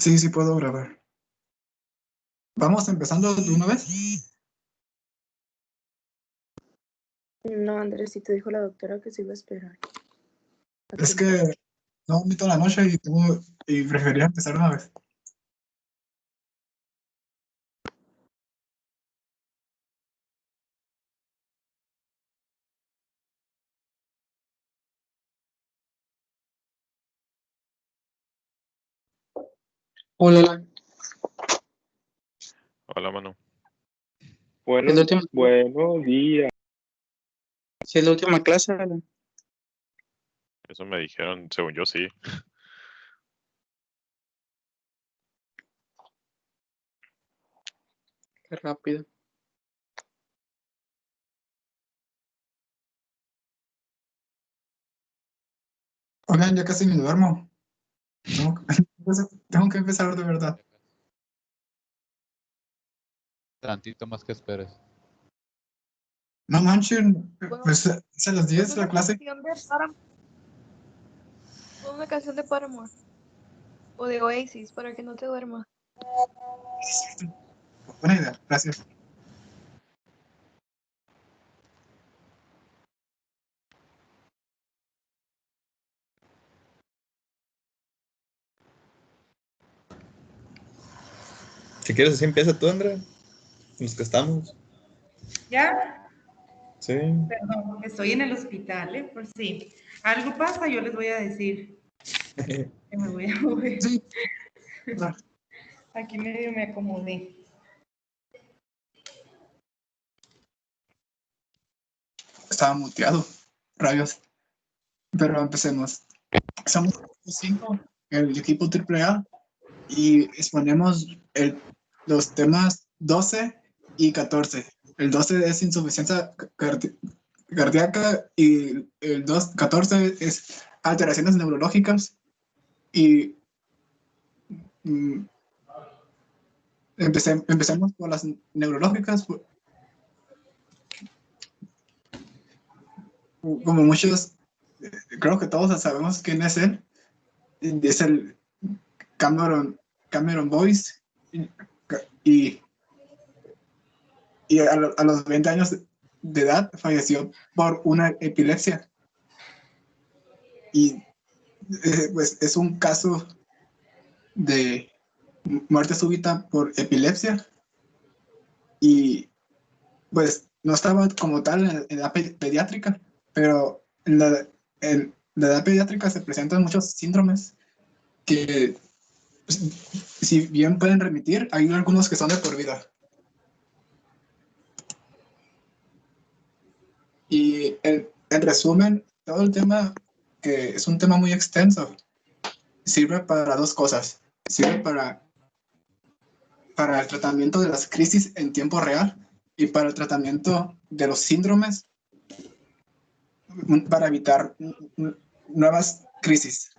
Sí, sí puedo grabar. ¿Vamos empezando de una vez? No, Andrés, si te dijo la doctora que se iba a esperar. Es que no dormí toda la noche y prefería empezar de una vez. Hola, Hola, Manu. ¿es la última, Buenos días. sí, es la última clase? Alan? Eso me dijeron, según yo sí. Qué rápido. Oigan, ya casi me duermo. Tengo que empezar de verdad. Tantito más que esperes. No manchen, pues es a las 10 la clase. Pon una canción de Paramore. O de Oasis, para que no te duermas. Buena idea, gracias. Si quieres, así empieza tú, Andrea. Los que estamos. ¿Ya? Sí. Perdón, porque estoy en el hospital, ¿eh? Por si algo pasa, yo les voy a decir que me voy a mover. Sí. Aquí medio me acomodé. Estaba muteado. Rayos. Pero empecemos. Somos 5, el equipo AAA, y exponemos los temas 12 y 14. El 12 es insuficiencia cardíaca y el 14 es alteraciones neurológicas. Y empecemos por las neurológicas. Como muchos, creo que todos sabemos quién es él. Es el Cameron Boyce. Y a los 20 años de edad falleció por una epilepsia. Y pues es un caso de muerte súbita por epilepsia. Y pues no estaba como tal en edad pediátrica, pero en la edad pediátrica se presentan muchos síndromes que, pues, si bien pueden remitir, hay algunos que son de por vida. Y en resumen, todo el tema, que es un tema muy extenso, sirve para dos cosas. Sirve para el tratamiento de las crisis en tiempo real y para el tratamiento de los síndromes, para evitar nuevas crisis.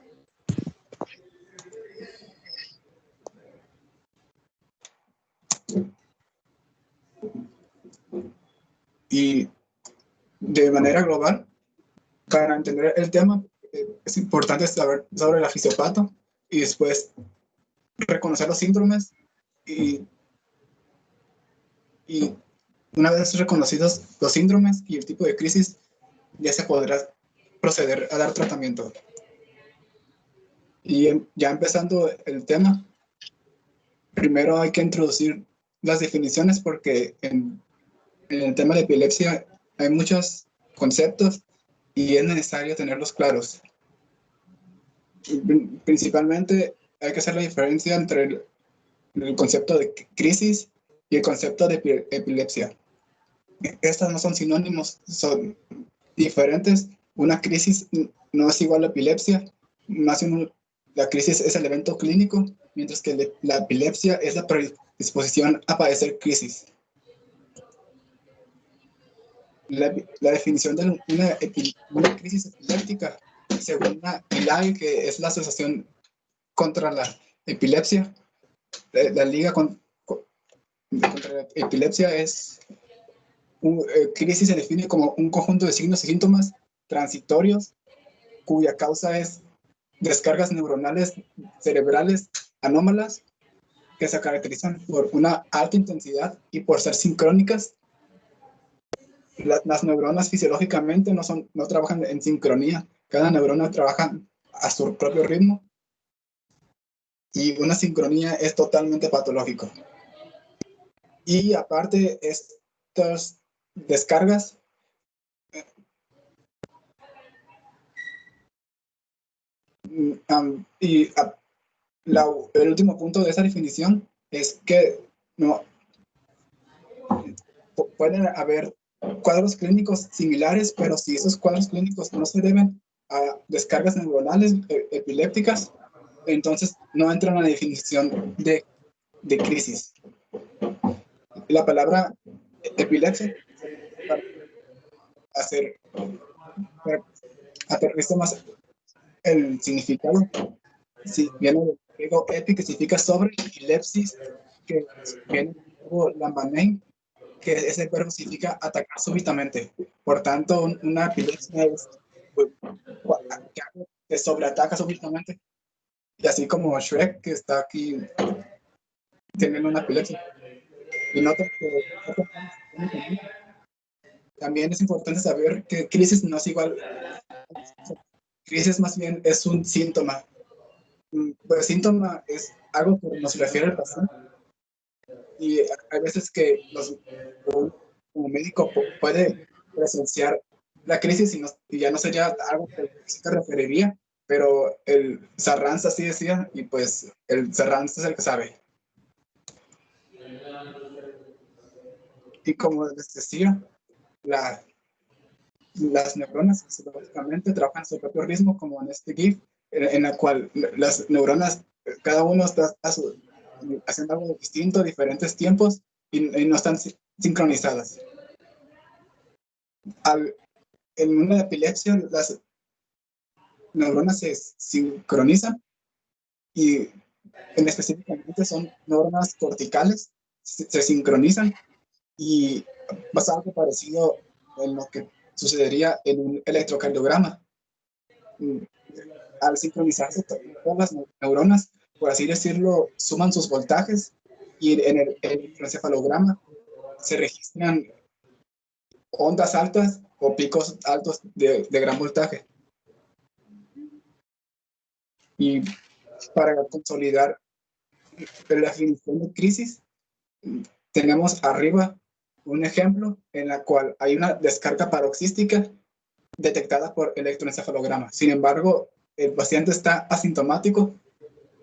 Y de manera global, para entender el tema, es importante saber sobre la fisiopato y después reconocer los síndromes, y una vez reconocidos los síndromes y el tipo de crisis, ya se podrá proceder a dar tratamiento. Y ya empezando el tema, primero hay que introducir las definiciones, porque en el tema de epilepsia hay muchos conceptos y es necesario tenerlos claros. Principalmente hay que hacer la diferencia entre el concepto de crisis y el concepto de epilepsia. Estas no son sinónimos, son diferentes. Una crisis no es igual a epilepsia, más bien la crisis es el evento clínico, mientras que la epilepsia es la predisposición a padecer crisis. La definición de una crisis epiléptica, según la ILAE, que es la Asociación contra la Epilepsia, la Liga contra la Epilepsia, es crisis se define como un conjunto de signos y síntomas transitorios cuya causa es descargas neuronales cerebrales anómalas que se caracterizan por una alta intensidad y por ser sincrónicas. Las neuronas fisiológicamente no trabajan en sincronía. Cada neurona trabaja a su propio ritmo y una sincronía es totalmente patológico. Y aparte, estas descargas el último punto de esa definición es que no pueden haber cuadros clínicos similares, pero si esos cuadros clínicos no se deben a descargas neuronales epilépticas, entonces no entran en la definición de crisis. La palabra epilepsia para aterrizar más el significado. Sí, viene del griego epi, que significa sobre, y lepsis, que viene del verbo lambanein, que ese verbo significa atacar súbitamente. Por tanto, una epilepsia es que sobreataca súbitamente. Y así como Shrek, que está aquí, tiene una epilepsia. Y nota que también es importante saber que crisis no es igual. Crisis más bien es un síntoma. Pues síntoma es algo que nos refiere al paciente. Y hay veces que como médico puede presenciar la crisis y ya no sería algo que se referiría, pero el Sarranz así decía, y pues el Sarranz es el que sabe. Y como les decía, las neuronas fisiológicamente trabajan a su propio ritmo, como en este GIF, en la cual las neuronas, cada uno está haciendo algo distinto a diferentes tiempos y no están sincronizadas. En una epilepsia, las neuronas se sincronizan y específicamente son neuronas corticales, se sincronizan y pasa algo parecido en lo que sucedería en un electrocardiograma. Al sincronizarse todas las neuronas, por así decirlo, suman sus voltajes y en el electroencefalograma se registran ondas altas o picos altos de gran voltaje. Y para consolidar la definición de crisis, tenemos arriba un ejemplo en la cual hay una descarga paroxística detectada por electroencefalograma. Sin embargo, el paciente está asintomático,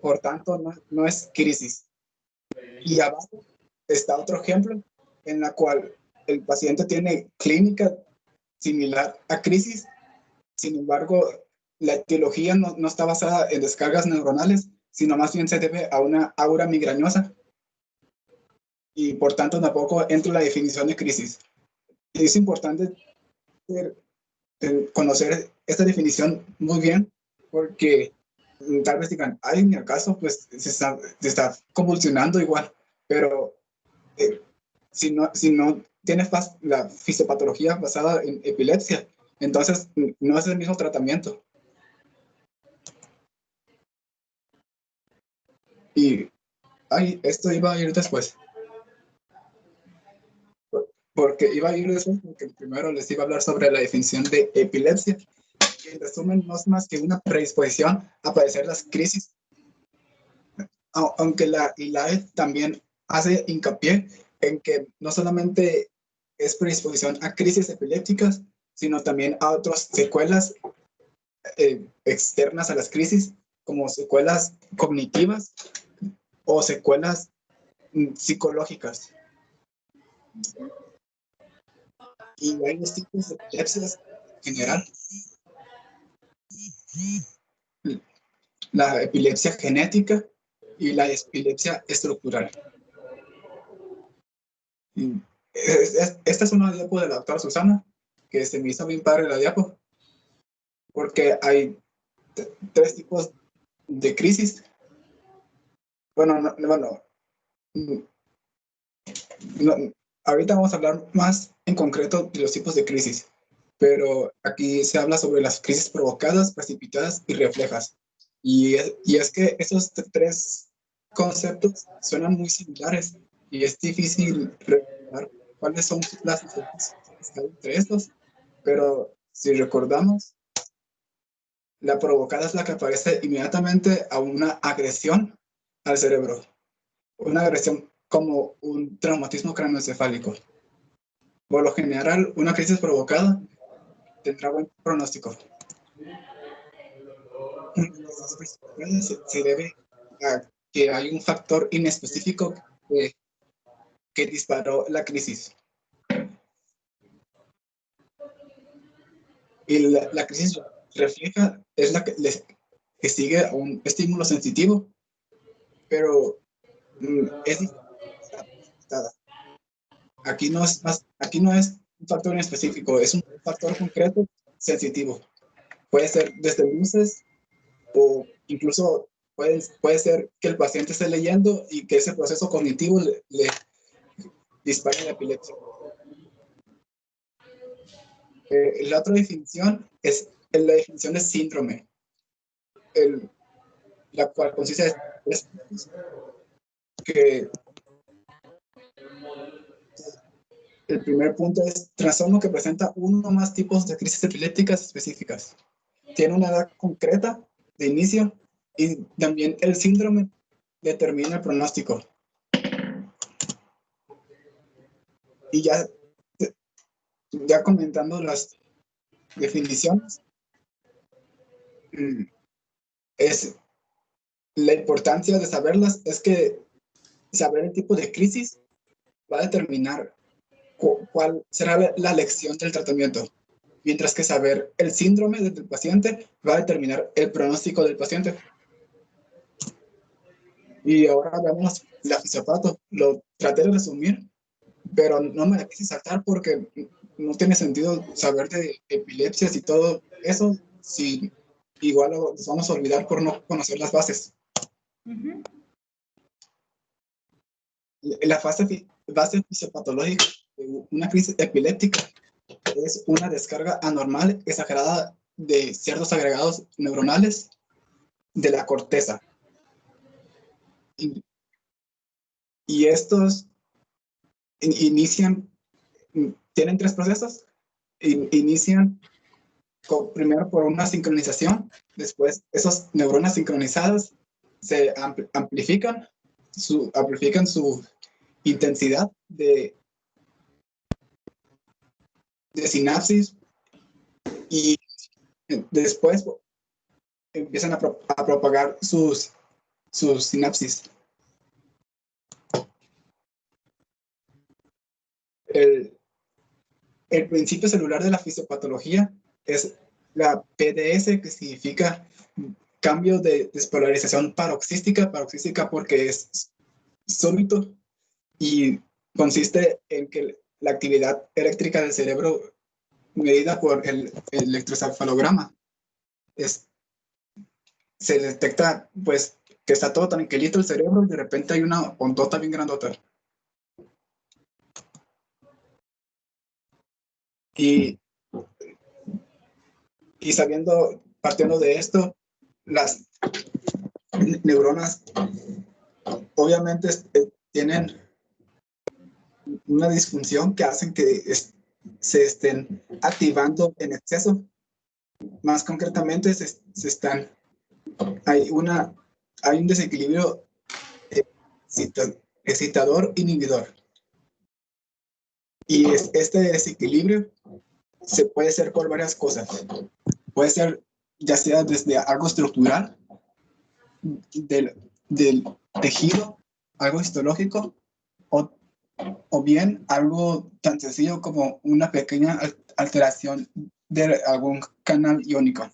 por tanto no es crisis. Y abajo está otro ejemplo en la cual el paciente tiene clínica similar a crisis, sin embargo, la etiología no está basada en descargas neuronales, sino más bien se debe a una aura migrañosa y por tanto tampoco entra en la definición de crisis. Y es importante conocer esta definición muy bien porque tal vez digan, ay, en mi caso pues se está convulsionando igual, pero si no tienes la fisiopatología basada en epilepsia, entonces no es el mismo tratamiento. Y esto iba a ir después. Porque primero les iba a hablar sobre la definición de epilepsia. Y en resumen, no es más que una predisposición a padecer las crisis. Aunque la ILAE también hace hincapié en que no solamente es predisposición a crisis epilépticas, sino también a otras secuelas externas a las crisis, como secuelas cognitivas o secuelas psicológicas. Y hay dos tipos de epilepsias en general. La epilepsia genética y la epilepsia estructural. Esta es una diapo de la doctora Susana, que se me hizo bien padre la diapo, porque hay tres tipos de crisis. Ahorita vamos a hablar más en concreto de los tipos de crisis, pero aquí se habla sobre las crisis provocadas, precipitadas y reflejas. Y es que esos tres conceptos suenan muy similares y es difícil recordar cuáles son las diferencias entre estos, pero si recordamos, la provocada es la que aparece inmediatamente a una agresión al cerebro, una agresión como un traumatismo craneoencefálico. Por lo general, una crisis provocada tendrá buen pronóstico. Se debe a que hay un factor inespecífico que disparó la crisis. Y la crisis refleja, es la que sigue a un estímulo sensitivo, pero es diferenciada. Aquí no es un factor en específico, es un factor concreto sensitivo. Puede ser desde luces o incluso puede ser que el paciente esté leyendo y que ese proceso cognitivo le dispare la epilepsia. La otra definición es la definición de síndrome, la cual consiste en que el primer punto es trastorno que presenta uno o más tipos de crisis epilépticas específicas. Tiene una edad concreta de inicio y también el síndrome determina el pronóstico. Y ya comentando las definiciones, es la importancia de saberlas es que saber el tipo de crisis va a determinar cuál será la elección del tratamiento, mientras que saber el síndrome del paciente va a determinar el pronóstico del paciente. Y ahora vemos la fisiopato. Lo traté de resumir, pero no me la quise saltar porque no tiene sentido saber de epilepsias y todo eso si igual nos vamos a olvidar por no conocer las bases. Ujú. La base fisiopatológica de una crisis epiléptica es una descarga anormal exagerada de ciertos agregados neuronales de la corteza. Y estos tienen tres procesos. Inician primero por una sincronización, después esas neuronas sincronizadas se amplifican su intensidad de sinapsis y después empiezan a propagar sus sinapsis. El principio celular de la fisiopatología es la PDS, que significa cambio de despolarización paroxística porque es súbito y consiste en que la actividad eléctrica del cerebro medida por el electroencefalograma se detecta pues que está todo tranquilito el cerebro y de repente hay una ondota bien grandota. Y partiendo de esto, las neuronas obviamente tienen una disfunción que hacen que se estén activando en exceso. Más concretamente, hay un desequilibrio excitador-inhibidor. Y este desequilibrio se puede hacer por varias cosas. Puede ser ya sea desde algo estructural, del tejido, algo histológico, o bien algo tan sencillo como una pequeña alteración de algún canal iónico.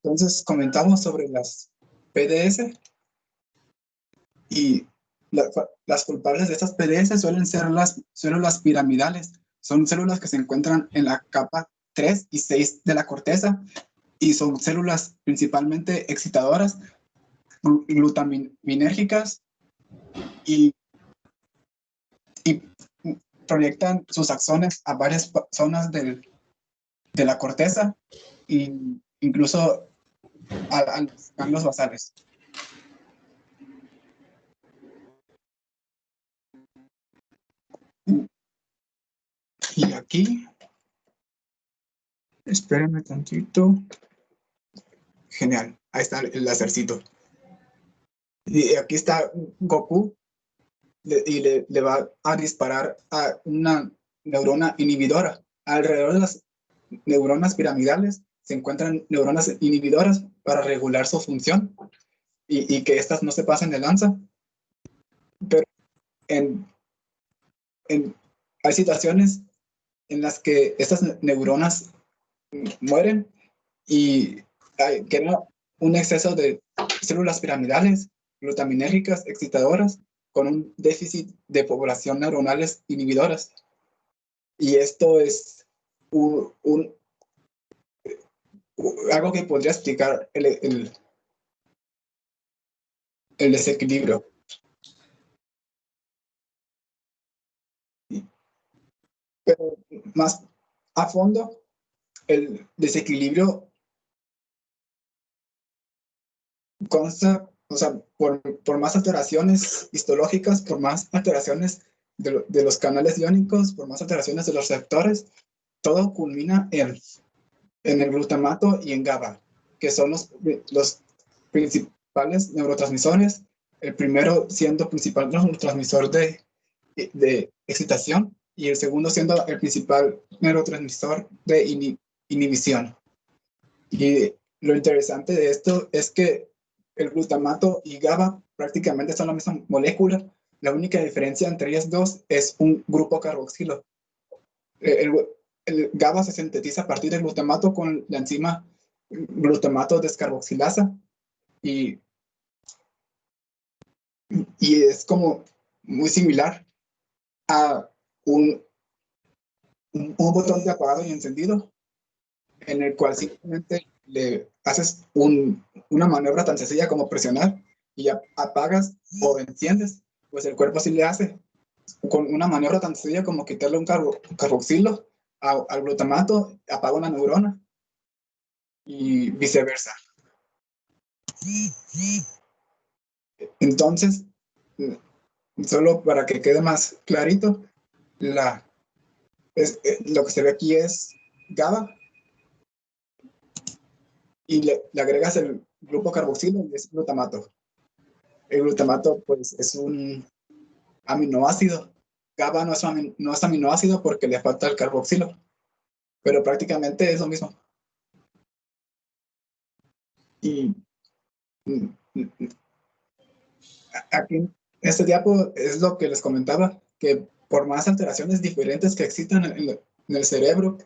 Entonces comentamos sobre las PDS y las culpables de estas PDS suelen ser las células piramidales. Son células que se encuentran en la capa 3 y 6 de la corteza y son células principalmente excitadoras, glutaminérgicas y proyectan sus axones a varias zonas de la corteza e incluso a los ganglios basales. Y aquí, espérenme tantito. Genial, ahí está el lásercito. Y aquí está Goku y le va a disparar a una neurona inhibidora. Alrededor de las neuronas piramidales se encuentran neuronas inhibidoras para regular su función y que estas no se pasen de lanza. Pero hay situaciones en las que estas neuronas mueren y queda un exceso de células piramidales glutaminérgicas excitadoras con un déficit de población neuronales inhibidoras. Y esto es algo que podría explicar el desequilibrio. Pero más a fondo, el desequilibrio consta, o sea, por más alteraciones histológicas, por más alteraciones de los canales iónicos, por más alteraciones de los receptores, todo culmina en el glutamato y en GABA, que son los principales neurotransmisores, el primero siendo principal neurotransmisor de excitación y el segundo siendo el principal neurotransmisor de inhibición. Y lo interesante de esto es que el glutamato y GABA prácticamente son la misma molécula. La única diferencia entre ellas dos es un grupo carboxilo. El GABA se sintetiza a partir del glutamato con la enzima glutamato descarboxilasa y es como muy similar a un botón de apagado y encendido en el cual simplemente le haces una maniobra tan sencilla como presionar y ya apagas o enciendes. Pues el cuerpo sí le hace con una maniobra tan sencilla como quitarle un carboxilo al glutamato, apaga una neurona y viceversa. Entonces, solo para que quede más clarito, lo que se ve aquí es GABA y le agregas el grupo carboxilo y es glutamato. El glutamato pues es un aminoácido. GABA no es aminoácido porque le falta el carboxilo, pero prácticamente es lo mismo. Y aquí en este diapo es lo que les comentaba, que por más alteraciones diferentes que existan en el cerebro,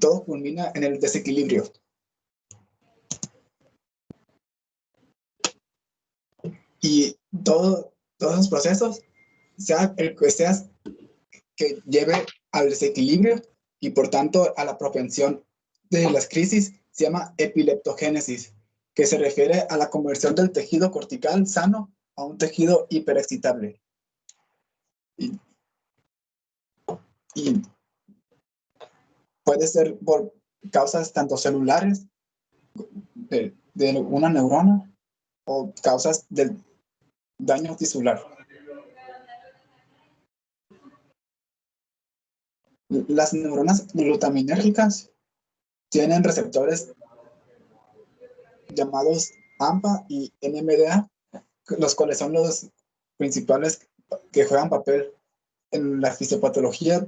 todo culmina en el desequilibrio. Y todos los procesos, sea el que seas, que lleve al desequilibrio y por tanto a la propensión de las crisis, se llama epileptogénesis, que se refiere a la conversión del tejido cortical sano a un tejido hiperexcitable. Y puede ser por causas tanto celulares de una neurona o causas del daño tisular. Las neuronas glutaminérgicas tienen receptores llamados AMPA y NMDA, los cuales son los principales que juegan papel en la fisiopatología.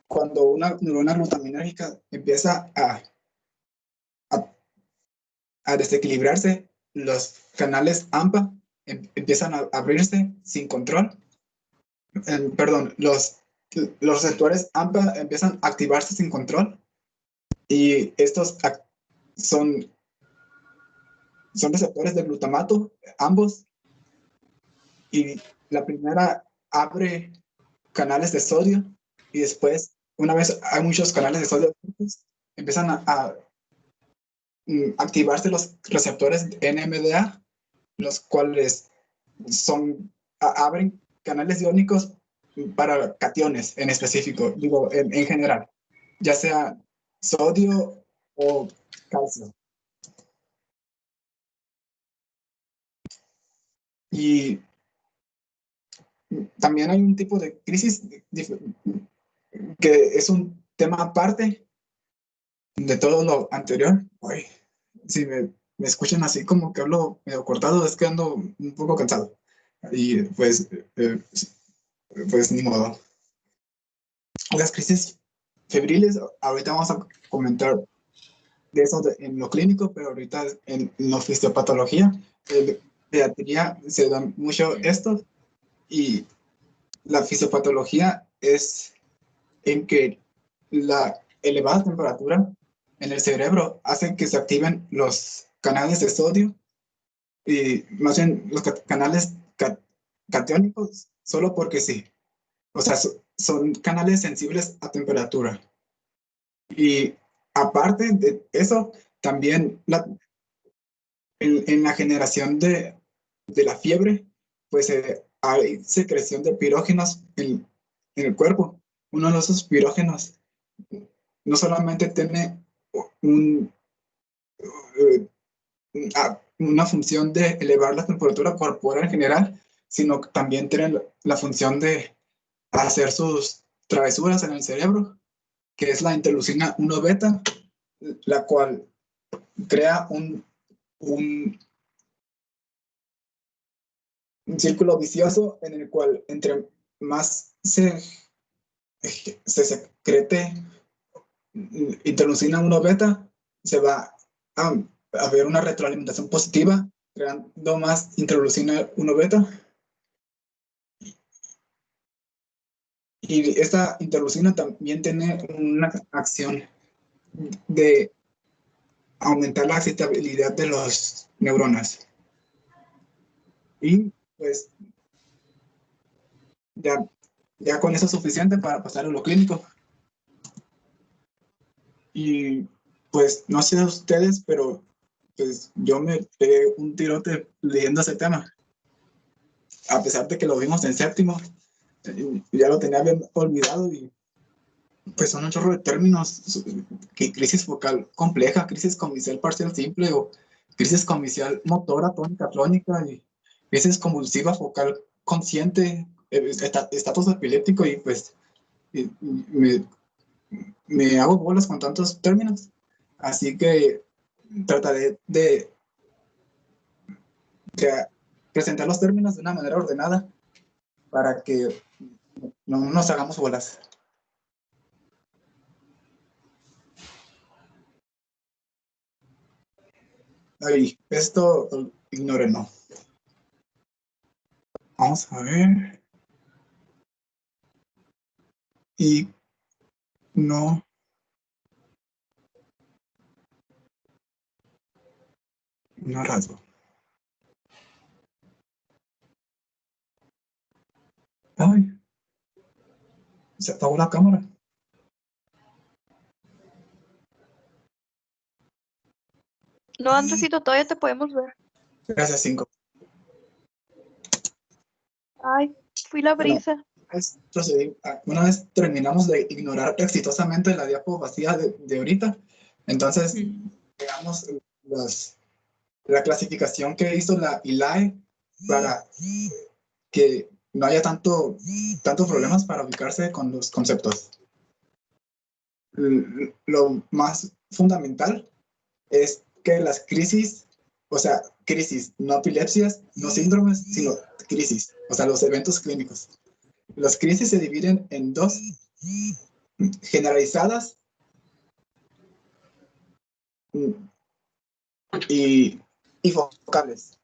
Cuando una neurona glutaminérgica empieza a desequilibrarse, los canales AMPA empiezan a abrirse sin control. Los receptores AMPA empiezan a activarse sin control y estos son receptores de glutamato, ambos, y la primera abre canales de sodio y después, una vez hay muchos canales de sodio, empiezan a activarse los receptores NMDA, los cuales abren canales iónicos para cationes en específico, digo, en general, ya sea sodio o calcio. Y también hay un tipo de crisis que es un tema aparte de todo lo anterior. Uy, si me escuchan así como que hablo medio cortado, es que ando un poco cansado. Y pues ni modo. Las crisis febriles, ahorita vamos a comentar de eso en lo clínico, pero ahorita en la fisiopatología, en pediatría se da mucho esto, y la fisiopatología es en que la elevada temperatura en el cerebro hace que se activen los canales de sodio, y más bien los canales catiónicos, solo porque sí. O sea, son canales sensibles a temperatura. Y aparte de eso, también en la generación de la fiebre, pues hay secreción de pirógenos en el cuerpo. Uno de esos pirógenos no solamente tiene un, una función de elevar la temperatura corporal en general, sino que también tiene la función de hacer sus travesuras en el cerebro, que es la interleucina 1 beta, la cual crea un círculo vicioso en el cual entre más se secrete interleucina 1 beta, se va a haber una retroalimentación positiva, creando más interleucina 1 beta. Y esta interleucina también tiene una acción de aumentar la excitabilidad de las neuronas. Y pues ya con eso es suficiente para pasar a lo clínico. Y pues no sé ustedes, pero pues yo me pegué un tirote leyendo ese tema. A pesar de que lo vimos en séptimo, ya lo tenía bien olvidado, y pues son un chorro de términos, que crisis focal compleja, crisis comicial parcial simple, o crisis comicial motora tónica clónica, y crisis convulsiva focal consciente, estatus epiléptico, y pues me hago bolas con tantos términos. Así que trataré de presentar los términos de una manera ordenada para que no nos hagamos bolas. Ahí, esto ignórenlo. Vamos a ver. Y no rasgo. Ay, se apagó la cámara. No, Andresito, todavía te podemos ver. Gracias, 5. Ay, fui la brisa. Una vez terminamos de ignorar exitosamente la diapo vacía de ahorita, entonces veamos la clasificación que hizo la ILAE para que no haya tantos problemas para ubicarse con los conceptos. Lo más fundamental es que las crisis, o sea, crisis, no epilepsias, no síndromes, sino crisis, o sea, los eventos clínicos. Las crisis se dividen en dos: generalizadas y focales.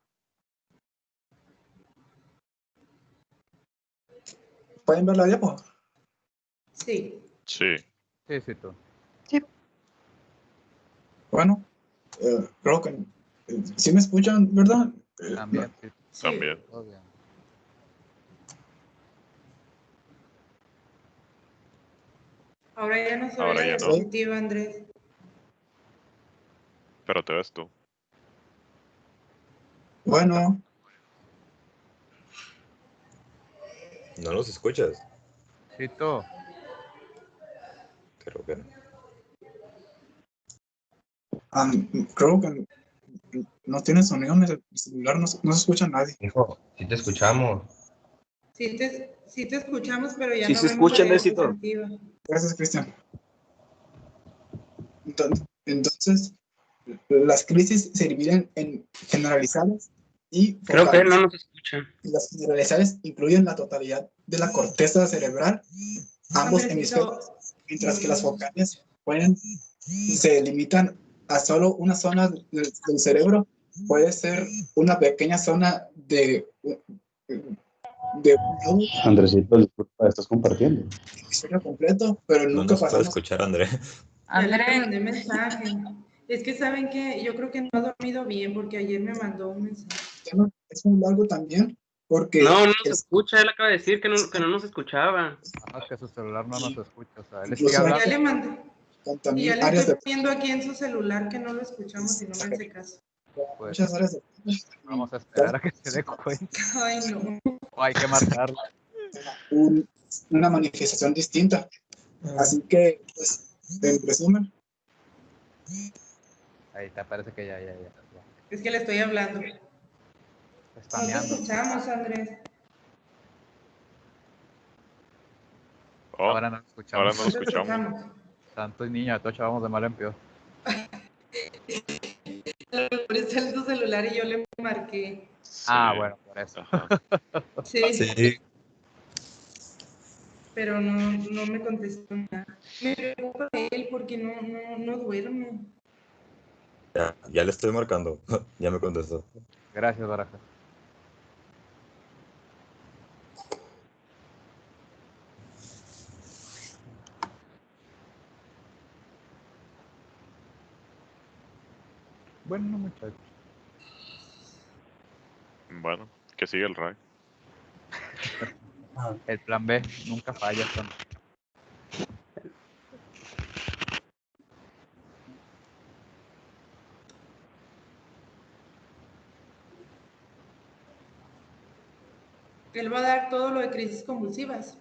¿Pueden ver la diapo? Sí. Sí. Sí, sí, tú. Bueno, creo que sí me escuchan, ¿verdad? También, sí, Sí. También. todo bien. Ahora ya no se ve Ahora la ya no. diapositiva, Andrés. Pero te ves tú. Bueno, No los escuchas. Cito, Creo que no. Creo que no tiene sonido en el celular, no, no se escucha a nadie. Hijo, si te escuchamos. Sí te escuchamos, pero ya Sí no se vemos escucha, la Necito. diapositiva. Gracias, Cristian. Entonces, las crisis se dividen en generalizadas y Creo que él focales. no nos escucha. Las generalizadas incluyen la totalidad de la corteza cerebral, ambos Andresito. hemisferios, mientras que las focales se limitan a solo una zona del cerebro. Puede ser una pequeña zona de un globo Andresito, disculpa, estás compartiendo. hemisferio completo, pero No nunca nos puede pasamos. escuchar, André. Ya le André, mandé mensaje. Es que saben que yo creo que no ha dormido bien porque ayer me mandó un mensaje. Es muy largo también, porque No nos escucha, él acaba de decir que no nos escuchaba. ajá, que su celular no nos escucha. O sea, él Incluso sigue Ya hablando. le mandé. Y también ya le áreas de estoy poniendo aquí en su celular que no lo escuchamos y no me hace caso. Pues muchas áreas de vamos a esperar a que se dé cuenta. Ay, no. O hay que marcarlo. una manifestación distinta. Así que, pues, en resumen, Ahí te parece que ya. Es que le estoy hablando. No te Spameando. escuchamos, Andrés. Oh, Ahora no lo escuchamos. ahora no lo No te escuchamos. escuchamos. Tanto niño, todos vamos de mal en peor. Por eso en tu celular y yo le marqué. Ah, Sí. bueno, por eso. Ajá. Sí, Sí. pero no me contestó nada. Me preocupa él porque no duerme. Ya le estoy marcando. Ya me contestó. Gracias, Baraja. Bueno, muchachos. Bueno, que sigue el Ray. El plan B nunca falla. Son. Él va a dar todo lo de crisis convulsivas.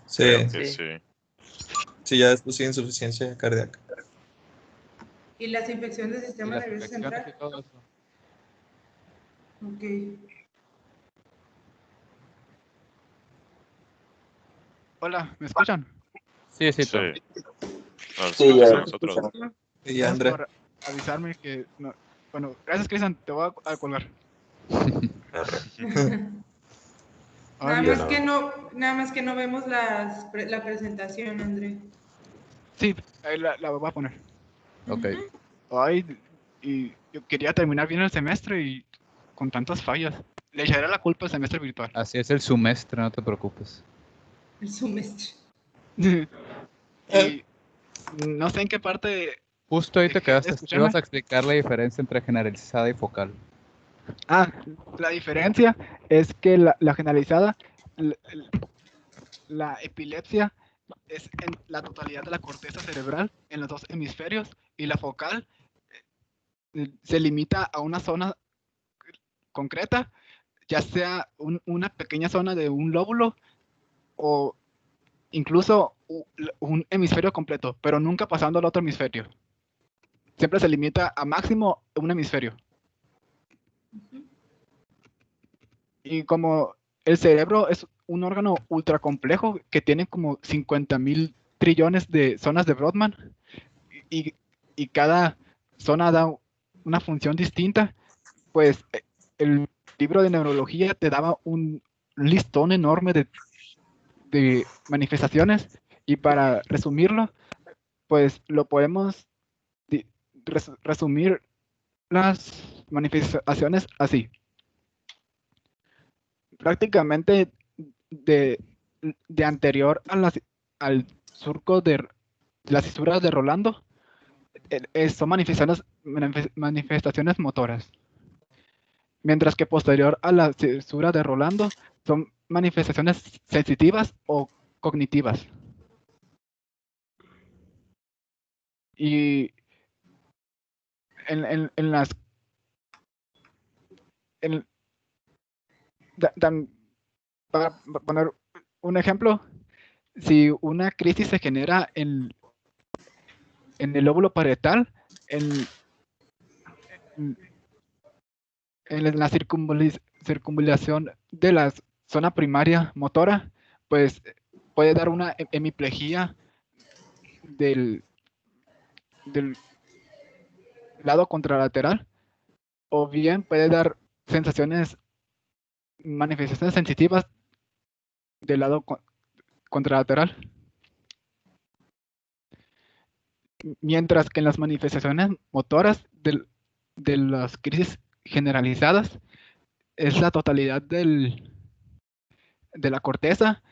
Sí, Creo que Sí. sí. sí, ya es posible insuficiencia cardíaca. Y las infecciones del Y sistema las nervioso infecciones y central. todo eso. Ok. Hola, ¿me escuchan? Sí, Sí. todo. Nos Sí, escuchas ya. a nosotros. Y Gracias André. por avisarme que... No. Bueno, gracias, Cristian. Te voy a colgar. Nada Ay, más que no vemos la presentación, André. sí, ahí la voy a poner. Ok. Ay, y yo quería terminar bien el semestre y con tantas fallas. Le echaré la culpa al semestre virtual. Así es el semestre, no te preocupes. El semestre. Y no sé en qué parte... Justo ahí te ¿Dejé de quedaste. escucharme? Ibas a explicar la diferencia entre generalizada y focal. Ah, la diferencia es que la generalizada, la, la epilepsia es en la totalidad de la corteza cerebral en los dos hemisferios y la focal se limita a una zona concreta, ya sea una pequeña zona de un lóbulo o incluso un hemisferio completo, pero nunca pasando al otro hemisferio. Siempre se limita a máximo un hemisferio. Y como el cerebro es un órgano ultra complejo que tiene como 50.000 trillones de zonas de Brodmann y cada zona da una función distinta, pues el libro de neurología te daba un listón enorme de manifestaciones y para resumirlo, pues lo podemos resumir las manifestaciones así. Prácticamente de anterior al surco de las fisuras de Rolando, son manifestaciones motoras. Mientras que posterior a la fisura de Rolando son manifestaciones sensitivas o cognitivas. Y en las... para poner un ejemplo, si una crisis se genera en el lóbulo parietal, en la circunvalación de la zona primaria motora, pues puede dar una hemiplegia del lado contralateral, o bien puede dar manifestaciones sensitivas del lado contralateral. Mientras que en las manifestaciones motoras de las crisis generalizadas es la totalidad de la corteza,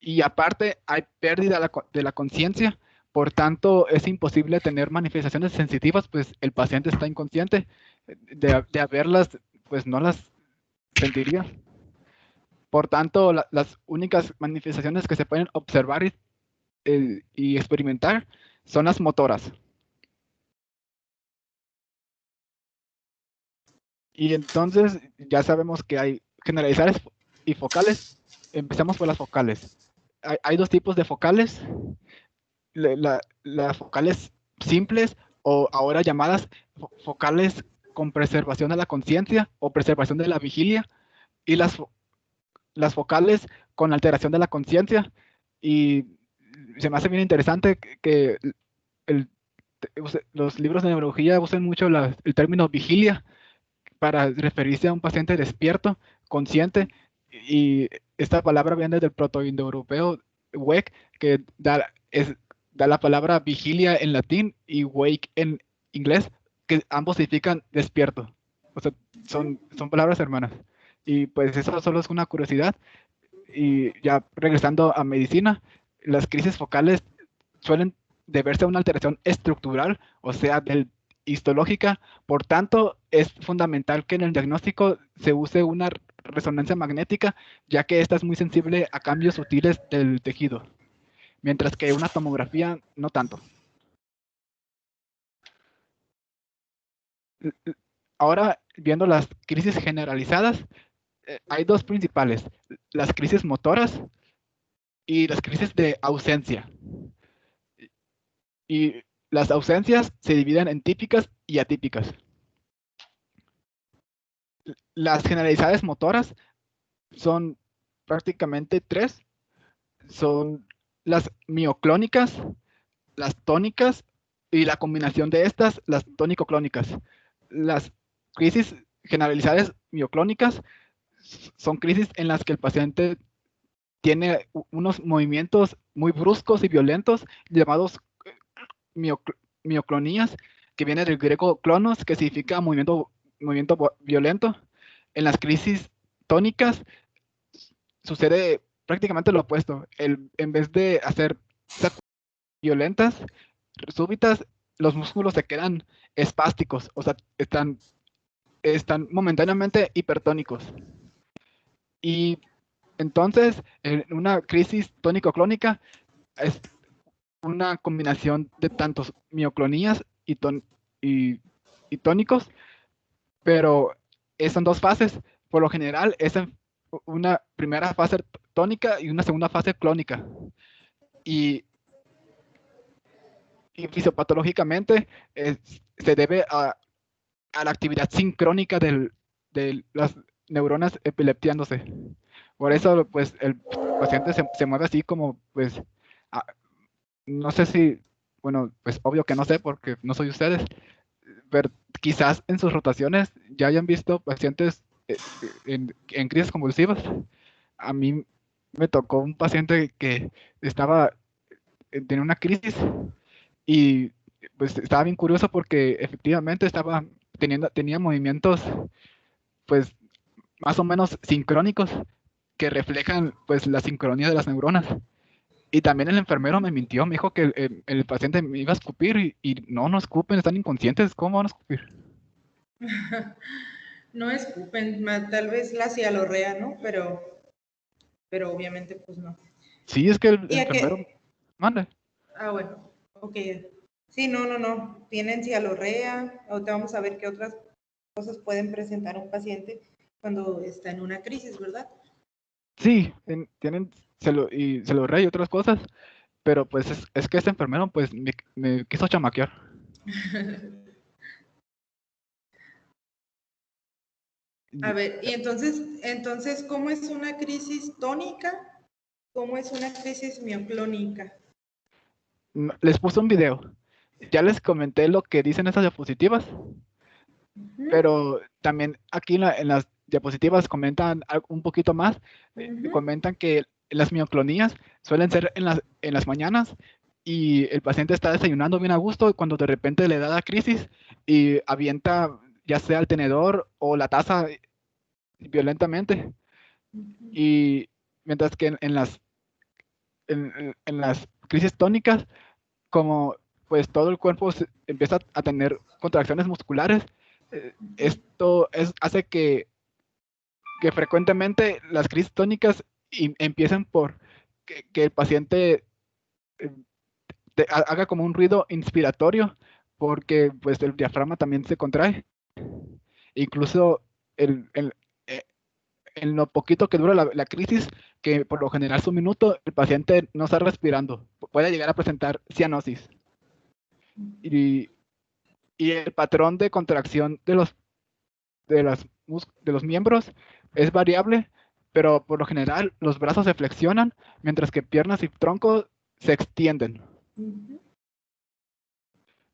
y aparte hay pérdida de la conciencia. Por tanto, es imposible tener manifestaciones sensitivas, pues el paciente está inconsciente. De haberlas, pues no las sentiría. Por tanto, las únicas manifestaciones que se pueden observar y experimentar son las motoras. Y entonces ya sabemos que hay generalizadas y focales. Empezamos por las focales. Hay dos tipos de focales. Las focales simples, o ahora llamadas focales con preservación de la conciencia o preservación de la vigilia, y las focales con alteración de la conciencia. Y se me hace bien interesante que los libros de neurología usan mucho el término vigilia para referirse a un paciente despierto, consciente, y esta palabra viene del protoindoeuropeo wake, que da la palabra vigilia en latín y wake en inglés, que ambos significan despierto. O sea, son palabras hermanas. Y pues eso solo es una curiosidad. Y ya regresando a medicina, las crisis focales suelen deberse a una alteración estructural, o sea, histológica. Por tanto, es fundamental que en el diagnóstico se use una resonancia magnética, ya que esta es muy sensible a cambios sutiles del tejido, mientras que una tomografía no tanto. Ahora, viendo las crisis generalizadas, hay dos principales: las crisis motoras y las crisis de ausencia. Y las ausencias se dividen en típicas y atípicas. Las generalizadas motoras son prácticamente tres. Son las mioclónicas, las tónicas y la combinación de estas, las tónico-clónicas. Las crisis generalizadas mioclónicas son crisis en las que el paciente tiene unos movimientos muy bruscos y violentos llamados mioclonías, que viene del griego clonos, que significa movimiento violento. En las crisis tónicas sucede prácticamente lo opuesto. En vez de hacer violentas, súbitas, los músculos se quedan espásticos, o sea, están momentáneamente hipertónicos. Y entonces, en una crisis tónico-clónica es una combinación de tantos mioclonías y tónicos, pero son dos fases. Por lo general, es una primera fase tónica y una segunda fase clónica. Y fisiopatológicamente se debe a la actividad sincrónica de las neuronas epileptiándose. Por eso, pues, el paciente se mueve así como, pues, no sé si, bueno, pues obvio que no sé porque no soy ustedes, pero quizás en sus rotaciones ya hayan visto pacientes en crisis convulsivas. A mí me tocó un paciente que tenía una crisis, y pues estaba bien curioso porque efectivamente tenía movimientos pues más o menos sincrónicos que reflejan pues la sincronía de las neuronas. Y también el enfermero me mintió, me dijo que el paciente me iba a escupir, y no escupen, están inconscientes, ¿cómo van a escupir? No escupen, tal vez la cialorrea, ¿no? Pero obviamente pues no. Sí, es que el ¿Y a enfermero qué? manda. Ah, bueno, ok. Sí, no. Tienen cialorrea, ahorita vamos a ver qué otras cosas pueden presentar un paciente cuando está en una crisis, ¿verdad? Sí, tienen celurrea y otras cosas, pero pues es que este enfermero pues me quiso chamaquear. A ver, y entonces, ¿cómo es una crisis tónica? ¿Cómo es una crisis mioclónica? Les puse un video. Ya les comenté lo que dicen esas diapositivas, pero también aquí en las diapositivas comentan un poquito más. Comentan que las mioclonías suelen ser en las mañanas y el paciente está desayunando bien a gusto cuando de repente le da la crisis y avienta ya sea el tenedor o la taza violentamente. Y mientras que en las crisis tónicas, como pues todo el cuerpo empieza a tener contracciones musculares, esto hace que frecuentemente las crisis tónicas empiecen por que el paciente eh, haga como un ruido inspiratorio, porque pues el diafragma también se contrae. Incluso eh, en lo poquito que dura la crisis, que por lo general es un minuto, el paciente no está respirando. Puede llegar a presentar cianosis. Y el patrón de contracción de los miembros es variable, pero por lo general los brazos se flexionan, mientras que piernas y tronco se extienden.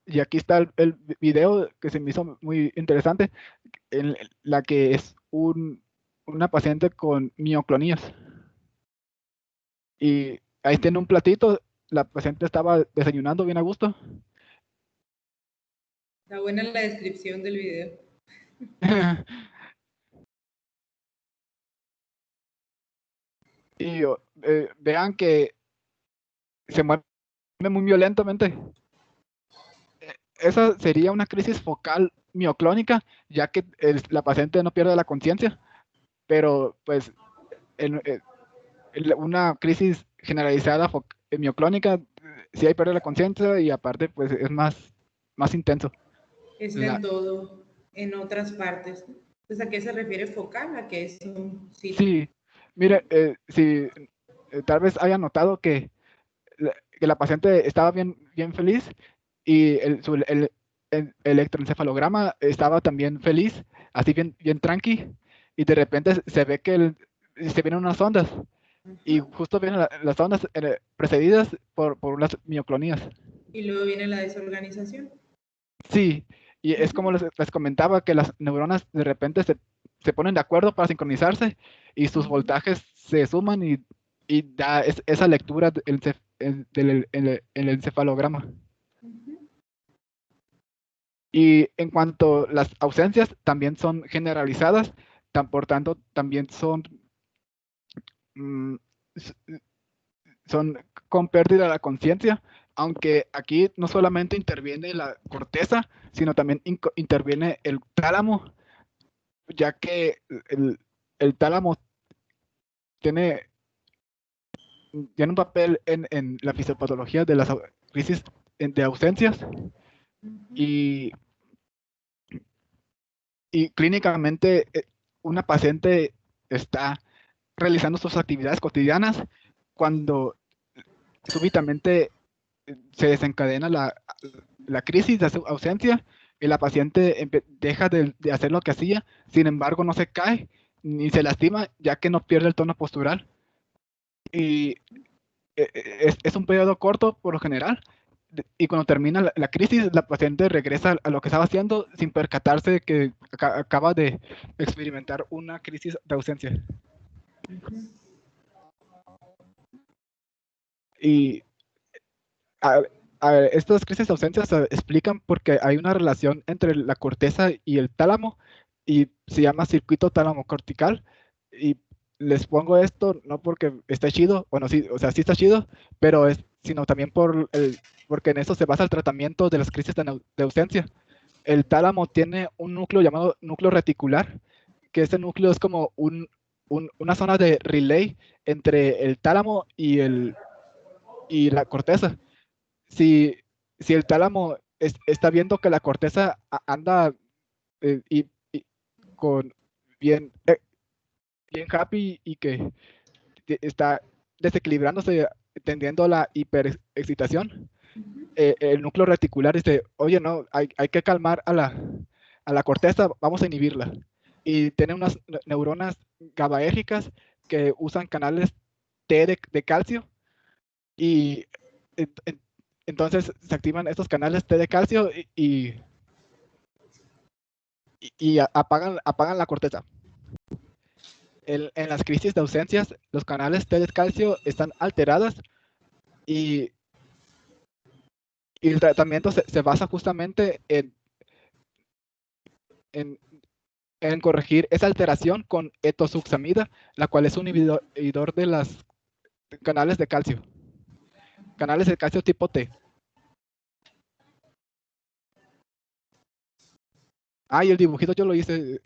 Y aquí está el video que se me hizo muy interesante, en la que es una paciente con mioclonías. Y ahí tiene un platito, la paciente estaba desayunando bien a gusto. Está buena la descripción del video. Y vean que se mueve muy violentamente. Esa sería una crisis focal mioclónica, ya que la paciente no pierde la conciencia, pero pues una crisis generalizada mioclónica, sí hay pérdida de la conciencia y aparte pues es más intenso. Está en todo, en otras partes. Entonces, ¿a qué se refiere focal? ¿A qué es un sitio? Sí, mire, si tal vez haya notado que la paciente estaba bien feliz y el electroencefalograma estaba también feliz, así bien tranqui, y de repente se ve que se vienen unas ondas, y justo vienen las ondas precedidas por unas mioclonías. Y luego viene la desorganización. Sí, y es como les comentaba, que las neuronas de repente se ponen de acuerdo para sincronizarse y sus voltajes se suman y da esa lectura del encefalograma. Y en cuanto a las ausencias, también son generalizadas, por tanto, también son con pérdida de la conciencia, aunque aquí no solamente interviene la corteza, sino también interviene el tálamo, ya que el tálamo tiene un papel en la fisiopatología de las crisis de ausencias y clínicamente una paciente está realizando sus actividades cotidianas cuando súbitamente se desencadena la crisis de ausencia y la paciente deja de hacer lo que hacía, sin embargo no se cae ni se lastima, ya que no pierde el tono postural. Y es un periodo corto por lo general, y cuando termina la crisis, la paciente regresa a lo que estaba haciendo sin percatarse de que acaba de experimentar una crisis de ausencia. Y estas crisis de ausencia se explican porque hay una relación entre la corteza y el tálamo, y se llama circuito tálamo-cortical. Y les pongo esto no porque está chido, bueno, sí, o sea, sí está chido, pero sino también porque en eso se basa el tratamiento de las crisis de ausencia. El tálamo tiene un núcleo llamado núcleo reticular, que ese núcleo es como una zona de relay entre el tálamo y la corteza. Si el tálamo está viendo que la corteza anda y con bien happy y que está desequilibrándose, tendiendo a la hiperexcitación, el núcleo reticular dice, oye, no, hay que calmar a la corteza, vamos a inhibirla. Y tiene unas neuronas GABAérgicas que usan canales T de calcio, y entonces se activan estos canales T de calcio y apagan la corteza. En las crisis de ausencias, los canales T de calcio están alterados, y el tratamiento se basa justamente en corregir esa alteración con etosuxamida, la cual es un inhibidor de los canales de calcio tipo T. Y el dibujito yo lo hice,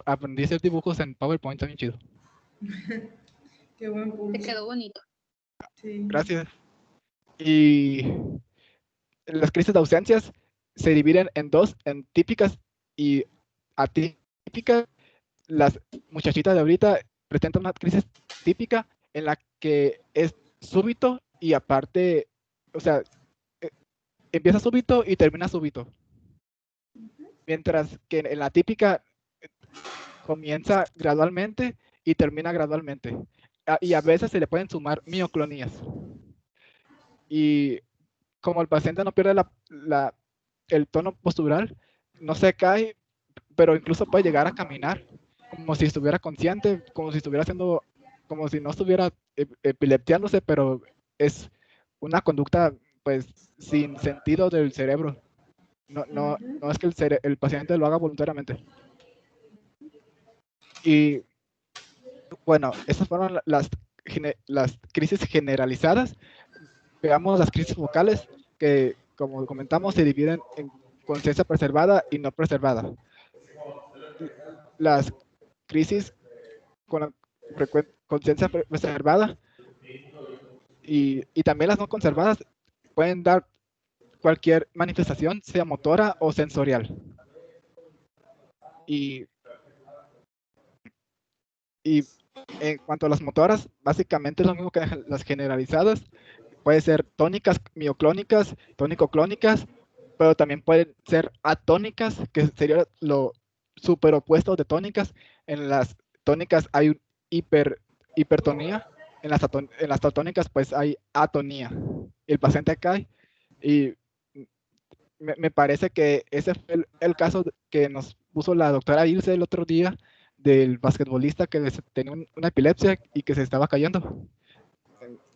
aprendí a hacer dibujos en PowerPoint, también chido. Qué buen punto. Te quedó bonito. Sí. Gracias. Y las crisis de ausencias se dividen en dos, en típicas y atípicas. Las muchachitas de ahorita presentan una crisis típica en la que es súbito y aparte, o sea, empieza súbito y termina súbito. Mientras que en la típica comienza gradualmente y termina gradualmente. Y a veces se le pueden sumar mioclonías. Y como el paciente no pierde el tono postural, no se cae, pero incluso puede llegar a caminar como si estuviera consciente, como si estuviera haciendo, como si no estuviera epileptiándose, pero es una conducta pues sin sentido del cerebro. No es que el paciente lo haga voluntariamente. Y bueno, esas fueron las crisis generalizadas. Veamos las crisis focales, que como comentamos se dividen en conciencia preservada y no preservada. Las crisis con conciencia preservada y también las no conservadas pueden dar cualquier manifestación, sea motora o sensorial. Y en cuanto a las motoras, básicamente es lo mismo que las generalizadas. Puede ser tónicas, mioclónicas, tónico-clónicas, pero también pueden ser atónicas, que sería lo superopuesto de tónicas. En las tónicas hay hipertonía, en las atónicas pues hay atonía. El paciente cae, y me parece que ese fue el caso que nos puso la doctora Ilse el otro día, del basquetbolista que tenía una epilepsia y que se estaba cayendo.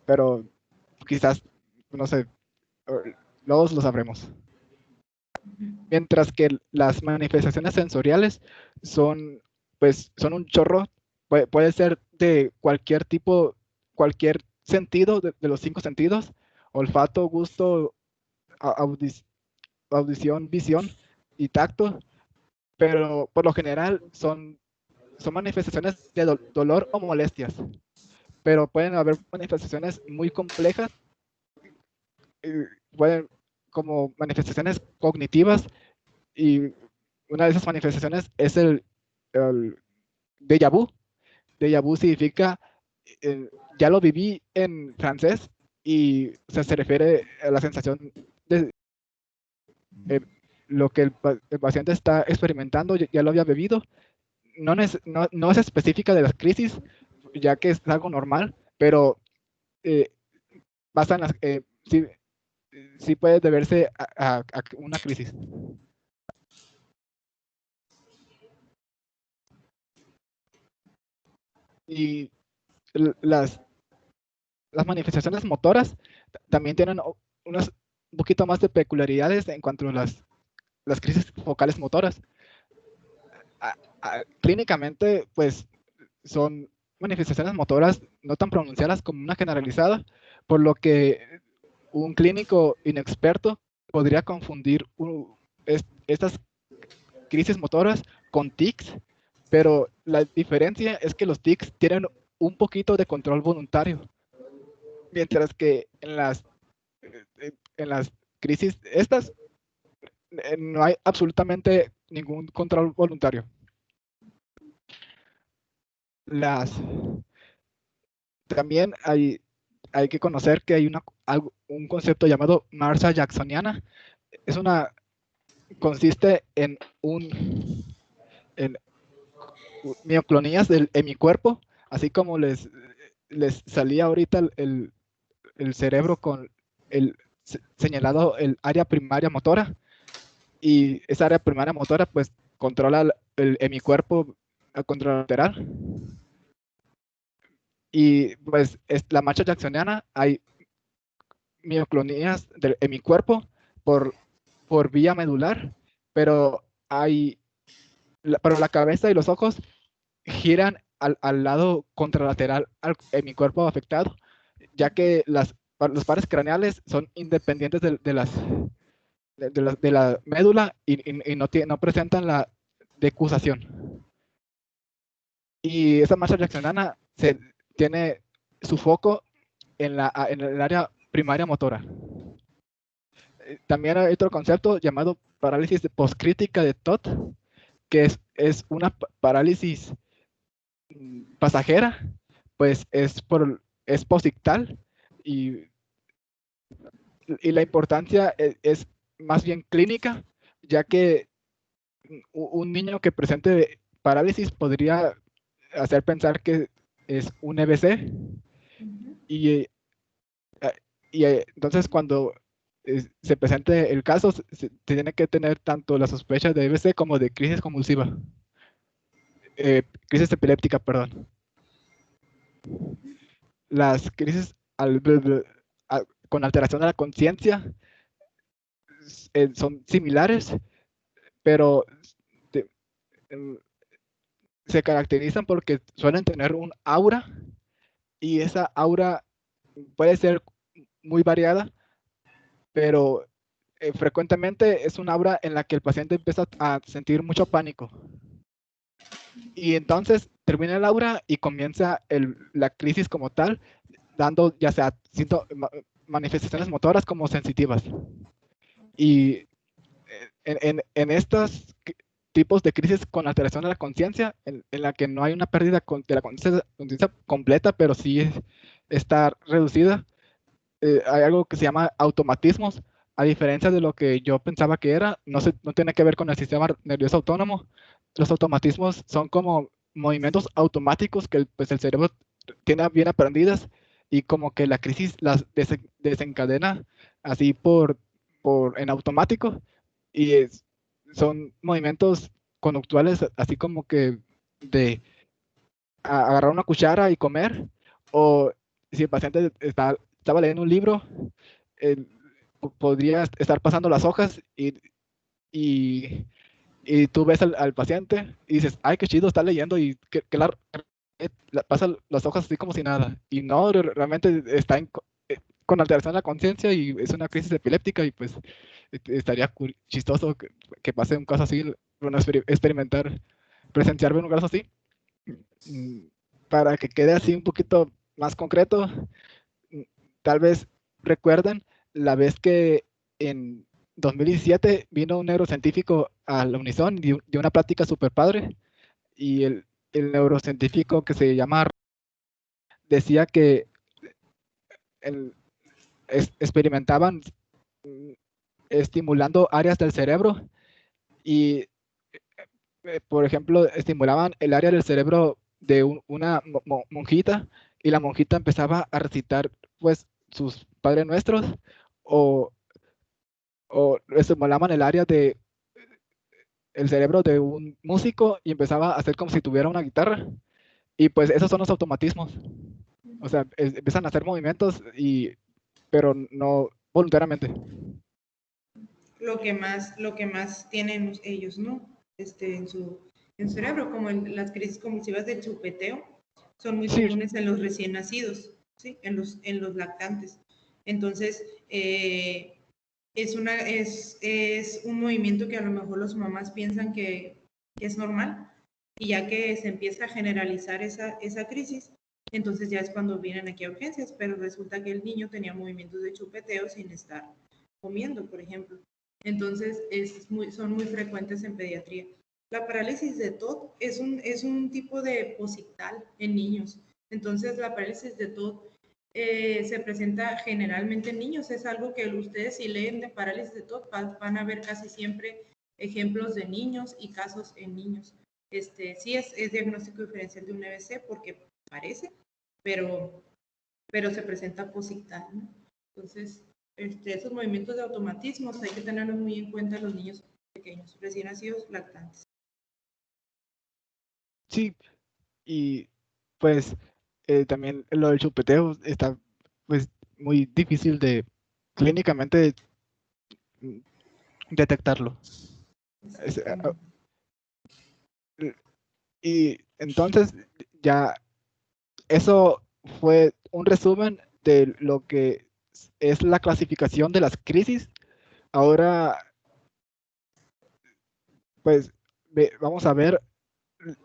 Pero quizás, no sé, luego lo sabremos. Mientras que las manifestaciones sensoriales son un chorro, puede ser de cualquier tipo, cualquier sentido de los 5 sentidos: olfato, gusto, audición, visión y tacto, pero por lo general son manifestaciones de dolor o molestias, pero pueden haber manifestaciones muy complejas, como manifestaciones cognitivas, y una de esas manifestaciones es el déjà vu. Déjà vu significa, ya lo viví en francés, y se refiere a la sensación de lo que el paciente está experimentando, ya lo había vivido. No es específica de las crisis, ya que es algo normal, pero sí puede deberse a una crisis. Y las manifestaciones motoras también tienen un poquito más de peculiaridades en cuanto a las crisis focales motoras. Clínicamente, pues, son manifestaciones motoras no tan pronunciadas como una generalizada, por lo que un clínico inexperto podría confundir estas crisis motoras con tics, pero la diferencia es que los tics tienen un poquito de control voluntario, mientras que en las crisis estas no hay absolutamente ningún control voluntario. también hay que conocer que hay un concepto llamado marcha jacksoniana. Consiste en mioclonías en mi cuerpo, así como les salía ahorita el cerebro con el señalado el área primaria motora, y esa área primaria motora pues controla el hemicuerpo contralateral. Y pues la marcha jacksoniana, hay mioclonías en mi cuerpo por vía medular, pero pero la cabeza y los ojos giran al lado contralateral en mi cuerpo afectado, ya que los pares craneales son independientes de la médula y no presentan la decusación. Y esa marcha jacksoniana tiene su foco en el área primaria motora. También hay otro concepto llamado parálisis postcrítica de Todd, que es una parálisis pasajera, pues es posictal, y la importancia es más bien clínica, ya que un niño que presente parálisis podría hacer pensar que es un EBC, y entonces cuando se presente el caso, se tiene que tener tanto la sospecha de EBC como de crisis convulsiva, crisis epiléptica, perdón. Las crisis con alteración de la conciencia son similares, pero se caracterizan porque suelen tener un aura, y esa aura puede ser muy variada, pero frecuentemente es un aura en la que el paciente empieza a sentir mucho pánico. Y entonces termina el aura y comienza la crisis como tal, dando ya sea manifestaciones motoras como sensitivas. Y en estos tipos de crisis con alteración de la conciencia, en la que no hay una pérdida de la conciencia completa, pero sí está reducida, hay algo que se llama automatismos. A diferencia de lo que yo pensaba que era, no tiene que ver con el sistema nervioso autónomo. Los automatismos son como movimientos automáticos que pues el cerebro tiene bien aprendidas, y como que la crisis las desencadena así en automático, y son movimientos conductuales, así como que de agarrar una cuchara y comer, o si el paciente estaba leyendo un libro, podría estar pasando las hojas y tú ves al paciente y dices, ay, qué chido, está leyendo, y pasa las hojas así como si nada, y no, realmente está con alteración de la conciencia, y es una crisis epiléptica, y pues estaría chistoso que pase un caso así, bueno, presenciar un caso así. Para que quede así un poquito más concreto, tal vez recuerden la vez que en 2017 vino un neurocientífico a la Unison y dio una plática súper padre, y el neurocientífico que se llama decía que experimentaban estimulando áreas del cerebro, y por ejemplo estimulaban el área del cerebro de una monjita, y la monjita empezaba a recitar pues sus Padres Nuestros, o estimulaban el área de el cerebro de un músico y empezaba a hacer como si tuviera una guitarra, y pues esos son los automatismos. O sea, empiezan a hacer movimientos, pero no voluntariamente. Lo que más tienen ellos, ¿no? En su cerebro, como las crisis convulsivas del chupeteo, son muy comunes en los recién nacidos, ¿sí? En los lactantes. Entonces, es un movimiento que a lo mejor las mamás piensan que es normal, y ya que se empieza a generalizar esa crisis, entonces ya es cuando vienen aquí a urgencias, pero resulta que el niño tenía movimientos de chupeteo sin estar comiendo, por ejemplo. Entonces, son muy frecuentes en pediatría. La parálisis de Todd es un tipo de posictal en niños. Entonces, la parálisis de TOD se presenta generalmente en niños. Es algo que ustedes, si leen de parálisis de TOD, van a ver casi siempre ejemplos de niños y casos en niños. Sí es diagnóstico diferencial de un EBC porque parece, pero se presenta posictal, ¿no? Entonces, esos movimientos de automatismos hay que tenerlos muy en cuenta en los niños pequeños, recién nacidos, lactantes. Sí, y pues también lo del chupeteo está pues muy difícil de clínicamente detectarlo. Y entonces ya eso fue un resumen de lo que es la clasificación de las crisis. Ahora pues vamos a ver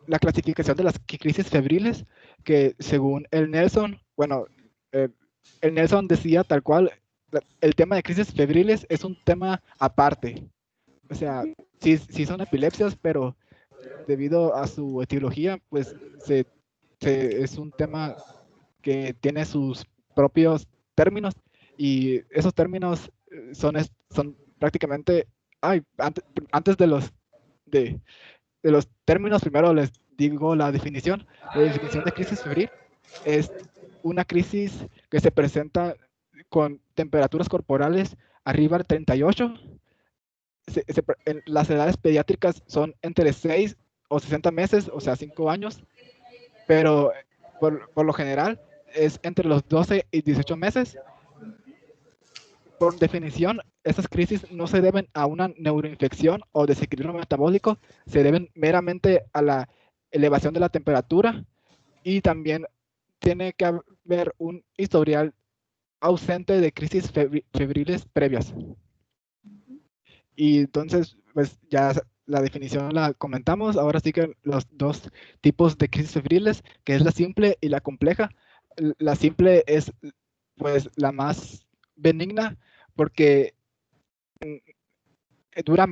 la clasificación de las crisis febriles, que según el Nelson, bueno, el Nelson decía tal cual, el tema de crisis febriles es un tema aparte. O sea, sí son epilepsias, pero debido a su etiología, pues es un tema que tiene sus propios términos, y esos términos son prácticamente, antes de los términos, primero les digo la definición. La definición de crisis febril es una crisis que se presenta con temperaturas corporales arriba de 38. Las edades pediátricas son entre 6 o 60 meses, o sea, 5 años, pero por lo general es entre los 12 y 18 meses. Por definición, estas crisis no se deben a una neuroinfección o desequilibrio metabólico, se deben meramente a la elevación de la temperatura, y también tiene que haber un historial ausente de crisis febriles previas. Y entonces, pues ya la definición la comentamos. Ahora sí que los dos tipos de crisis febriles, que es la simple y la compleja. La simple es pues la más benigna, porque dura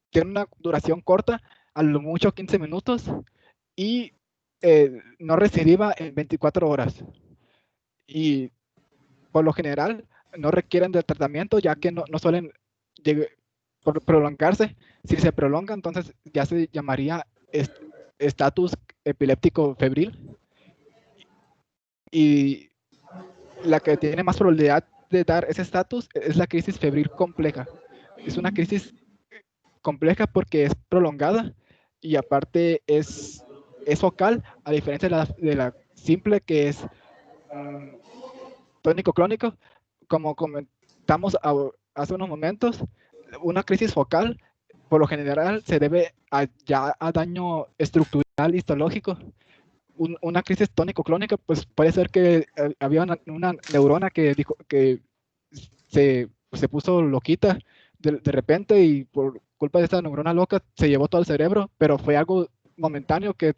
tiene una duración corta, a lo mucho 15 minutos, y no recidiva en 24 horas. Y por lo general no requieren de tratamiento, ya que no suelen prolongarse. Si se prolonga, entonces ya se llamaría estatus epiléptico febril. Y la que tiene más probabilidad de dar ese estatus es la crisis febril compleja. Es una crisis compleja porque es prolongada, y aparte es focal, a diferencia de la simple, que es tónico-clónico. Como comentamos hace unos momentos, una crisis focal por lo general se debe a daño estructural histológico. Una crisis tónico-clónica, pues puede ser que había una neurona que dijo que se puso loquita de repente, y por culpa de esta neurona loca se llevó todo el cerebro, pero fue algo momentáneo, que,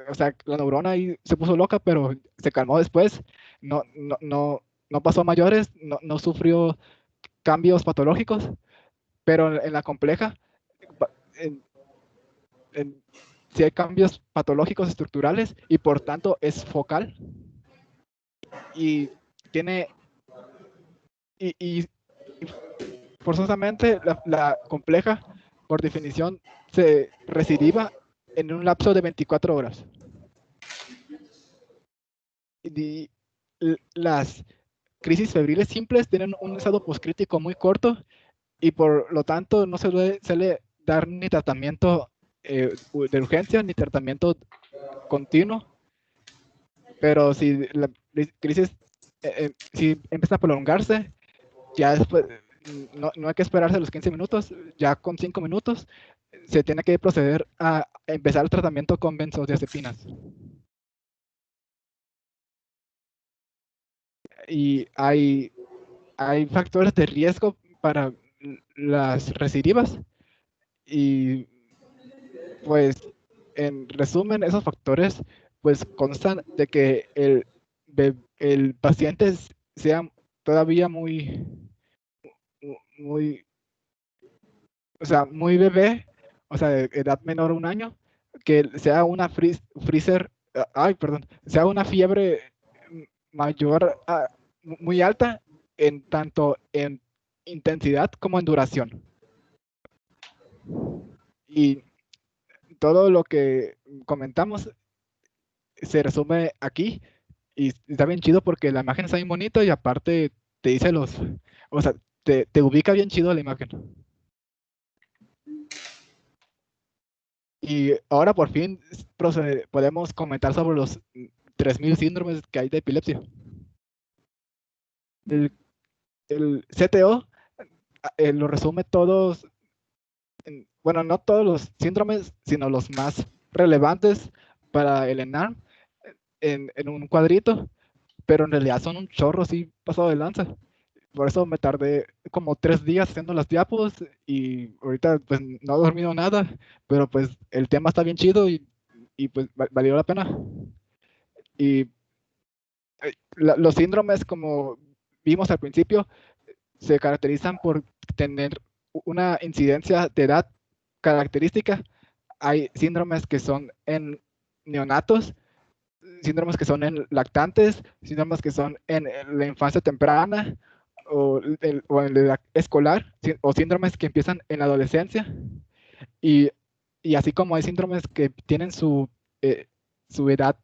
o sea, la neurona ahí se puso loca, pero se calmó después. No pasó a mayores, no sufrió cambios patológicos. Pero en la compleja, sí hay cambios patológicos estructurales, y por tanto es focal, y tiene y forzosamente la compleja, por definición, se recidiva en un lapso de 24 horas. Y las crisis febriles simples tienen un estado poscrítico muy corto, y por lo tanto no se suele dar ni tratamiento de urgencia ni tratamiento continuo. Pero si la crisis si empieza a prolongarse, ya después no hay que esperarse los 15 minutos, ya con 5 minutos se tiene que proceder a empezar el tratamiento con benzodiazepinas. Y hay factores de riesgo para las recidivas, y pues en resumen, esos factores pues constan de que el paciente sea todavía muy muy bebé, o sea, de edad menor a 1 año, que sea una freezer sea una fiebre mayor, muy alta, en tanto en intensidad como en duración. Y todo lo que comentamos se resume aquí, y está bien chido porque la imagen está bien bonita y aparte te dice o sea, te ubica bien chido la imagen. Y ahora por fin podemos comentar sobre los 3000 síndromes que hay de epilepsia. El CTO lo resume todos, bueno, no todos los síndromes, sino los más relevantes para el ENARM en un cuadrito, pero en realidad son un chorro así pasado de lanza. Por eso me tardé como 3 días haciendo las diapos y ahorita pues no he dormido nada, pero pues el tema está bien chido y pues valió la pena. Y los síndromes, como vimos al principio, se caracterizan por tener una incidencia de edad característica. Hay síndromes que son en neonatos, síndromes que son en lactantes, síndromes que son en la infancia temprana o en la edad escolar, o síndromes que empiezan en la adolescencia. Y así como hay síndromes que tienen su edad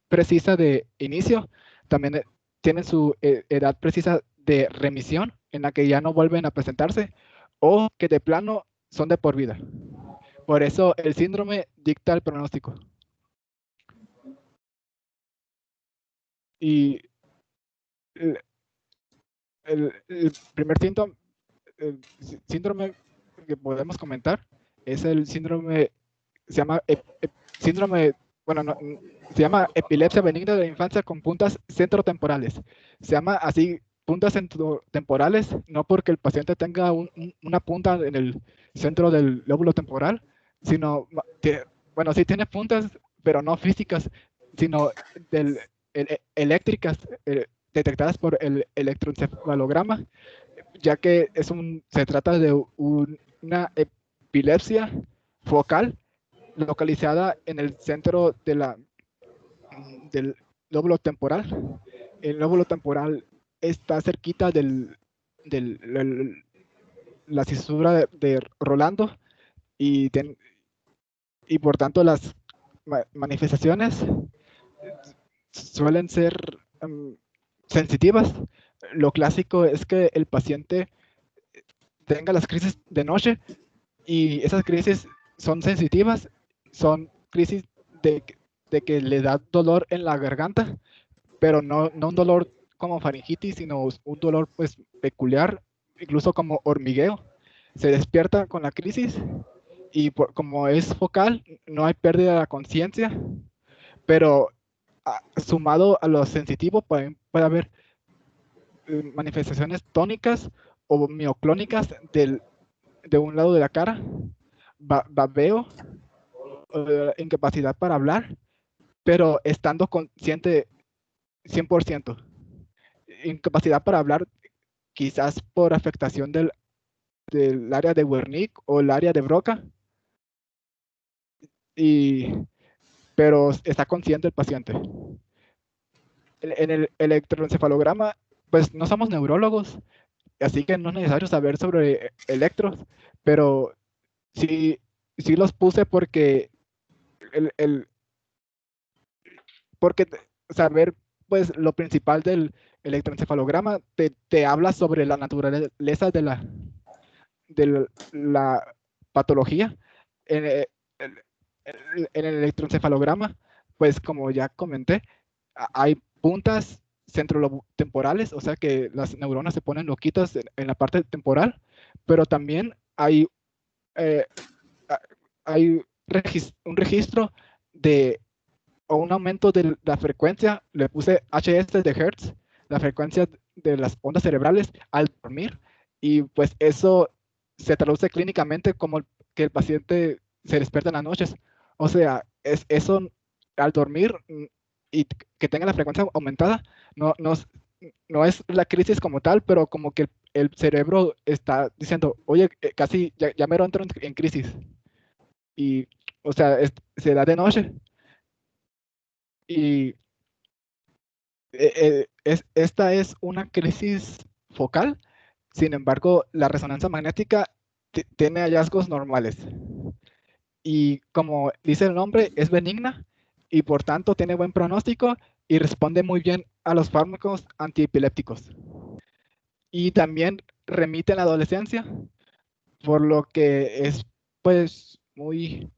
precisa de inicio, también tienen su edad precisa de remisión, en la que ya no vuelven a presentarse, o que de plano son de por vida. Por eso el síndrome dicta el pronóstico. Y el primer síndrome que podemos comentar es el síndrome, se llama se llama epilepsia benigna de la infancia con puntas centrotemporales. Se llama así puntas centrotemporales, no porque el paciente tenga una punta en el centro del lóbulo temporal, sino que, bueno, sí tiene puntas, pero no físicas, sino eléctricas, detectadas por el electroencefalograma, ya que se trata de una epilepsia focal localizada en el centro del lóbulo temporal. El lóbulo temporal está cerquita la cisura de Rolando, y por tanto las manifestaciones suelen ser sensitivas. Lo clásico es que el paciente tenga las crisis de noche, y esas crisis son sensitivas, son crisis de que le da dolor en la garganta, pero no un dolor como faringitis, sino un dolor pues peculiar, incluso como hormigueo. Se despierta con la crisis y como es focal, no hay pérdida de la conciencia, pero sumado a lo sensitivo puede haber manifestaciones tónicas o mioclónicas de un lado de la cara, babeo, incapacidad para hablar, pero estando consciente 100%. Incapacidad para hablar, quizás por afectación del área de Wernicke o el área de Broca, pero está consciente el paciente. En el electroencefalograma, pues no somos neurólogos, así que no es necesario saber sobre electros, pero sí los puse porque porque saber pues lo principal del electroencefalograma te habla sobre la naturaleza de la patología. En el electroencefalograma, pues como ya comenté, hay puntas centrotemporales, o sea que las neuronas se ponen loquitas en la parte temporal, pero también hay un registro o un aumento de la frecuencia, le puse HS de Hertz, la frecuencia de las ondas cerebrales al dormir, y pues eso se traduce clínicamente como que el paciente se despierta en las noches. O sea, eso al dormir y que tenga la frecuencia aumentada, no es la crisis como tal, pero como que el cerebro está diciendo, oye, casi ya me entro en crisis. Y, o sea, se da de noche. Y esta es una crisis focal. Sin embargo, la resonancia magnética tiene hallazgos normales. Y como dice el nombre, es benigna y por tanto tiene buen pronóstico y responde muy bien a los fármacos antiepilépticos. Y también remite en la adolescencia, por lo que es pues muy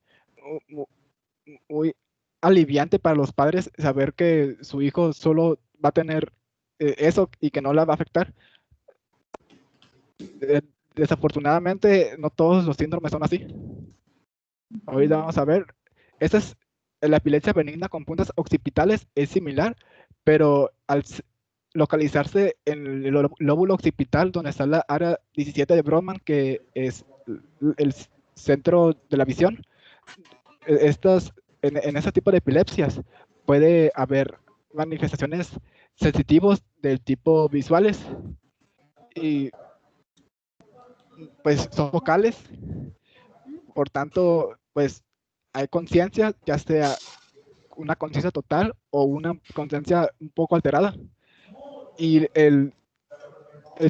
aliviante para los padres saber que su hijo solo va a tener eso y que no la va a afectar. Desafortunadamente, no todos los síndromes son así. Ahorita vamos a ver. Esta es la epilepsia benigna con puntas occipitales, es similar, pero al localizarse en el lóbulo occipital, donde está la área 17 de Brodmann, que es el centro de la visión, en ese tipo de epilepsias puede haber manifestaciones sensitivos del tipo visuales y pues son focales, por tanto pues hay conciencia, ya sea una conciencia total o una conciencia un poco alterada. Y el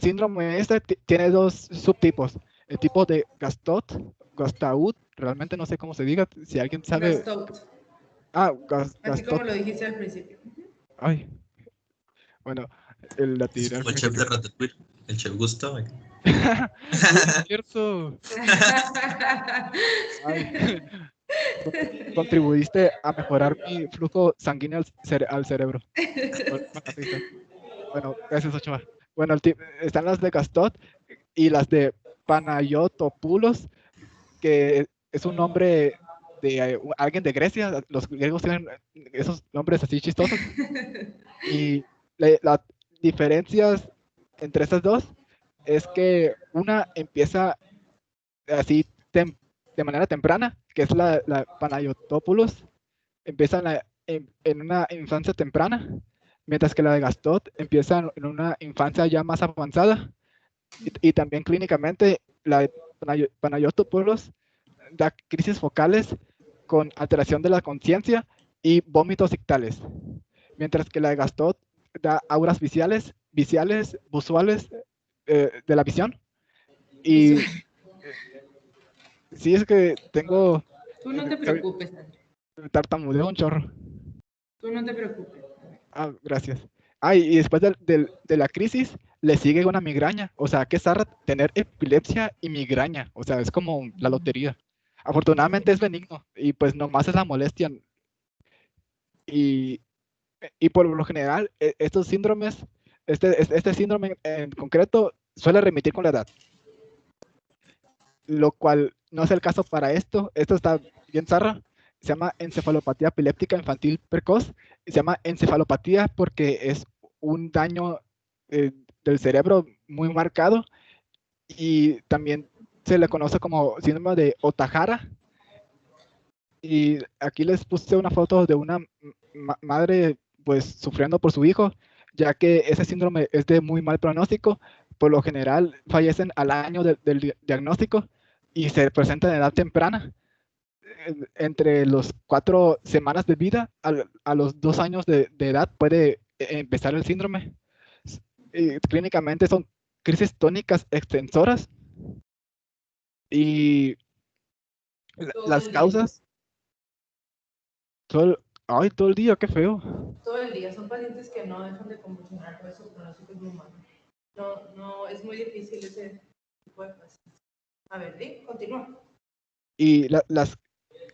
síndrome este tiene dos subtipos, el tipo de Gastaut, realmente no sé cómo se diga, si alguien sabe. Gastaut. Así como lo dijiste al principio. Ay, bueno, la tirar. Como el chef de Ratatouille, el chef Gusto. Es cierto. Ay. Contribuiste a mejorar mi flujo sanguíneo al cerebro. Bueno, gracias, Ochoa. Bueno, están las de Gastot y las de Panayotopoulos, que es un nombre de alguien de Grecia. Los griegos tienen esos nombres así chistosos. Y las diferencias entre estas dos es que una empieza así de manera temprana, que es la Panayotopoulos, empieza en una infancia temprana, mientras que la de Gastot empieza en una infancia ya más avanzada. Y también clínicamente la de Panayotopoulos da crisis focales con alteración de la conciencia y vómitos ictales, mientras que la de Gastot da auras visuales de la visión. Y sí, es que tengo... Tú no te preocupes, André. Tartamudeo un chorro. Tú no te preocupes. Gracias. Y después de la crisis le sigue una migraña. O sea, que es raro tener epilepsia y migraña. O sea, es como la lotería. Afortunadamente es benigno y pues nomás es la molestia. Y por lo general, estos síndromes, este síndrome en concreto suele remitir con la edad. Lo cual no es el caso para esto. Esto está bien zarra. Se llama encefalopatía epiléptica infantil precoz. Se llama encefalopatía porque es un daño del cerebro muy marcado. Y también se le conoce como síndrome de Ohtahara. Y aquí les puse una foto de una madre pues sufriendo por su hijo, ya que ese síndrome es de muy mal pronóstico. Por lo general fallecen al año del diagnóstico y se presenta en edad temprana, entre los 4 semanas de vida a los 2 años de edad puede empezar el síndrome. Clínicamente son crisis tónicas extensoras y las causas todo el día, qué feo. Todo el día, son pacientes que no dejan de convulsionar, por eso el pronóstico es muy malo. No, es muy difícil ese tipo de pacientes. A ver, continúa. Y las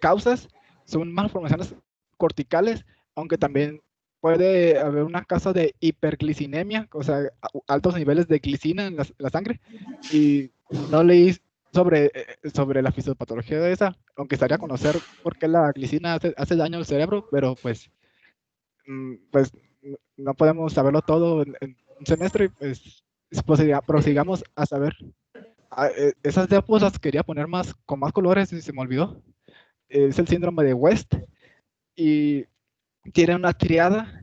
causas son malformaciones corticales, aunque también puede haber una causa de hiperglicinemia, o sea, altos niveles de glicina en la sangre. Y no leí sobre la fisiopatología de esa, aunque estaría a conocer por qué la glicina hace daño al cerebro, pero pues no podemos saberlo todo en un semestre, pues prosigamos a saber. Esas diapos las quería poner con más colores y se me olvidó. Es el síndrome de West y tiene una triada.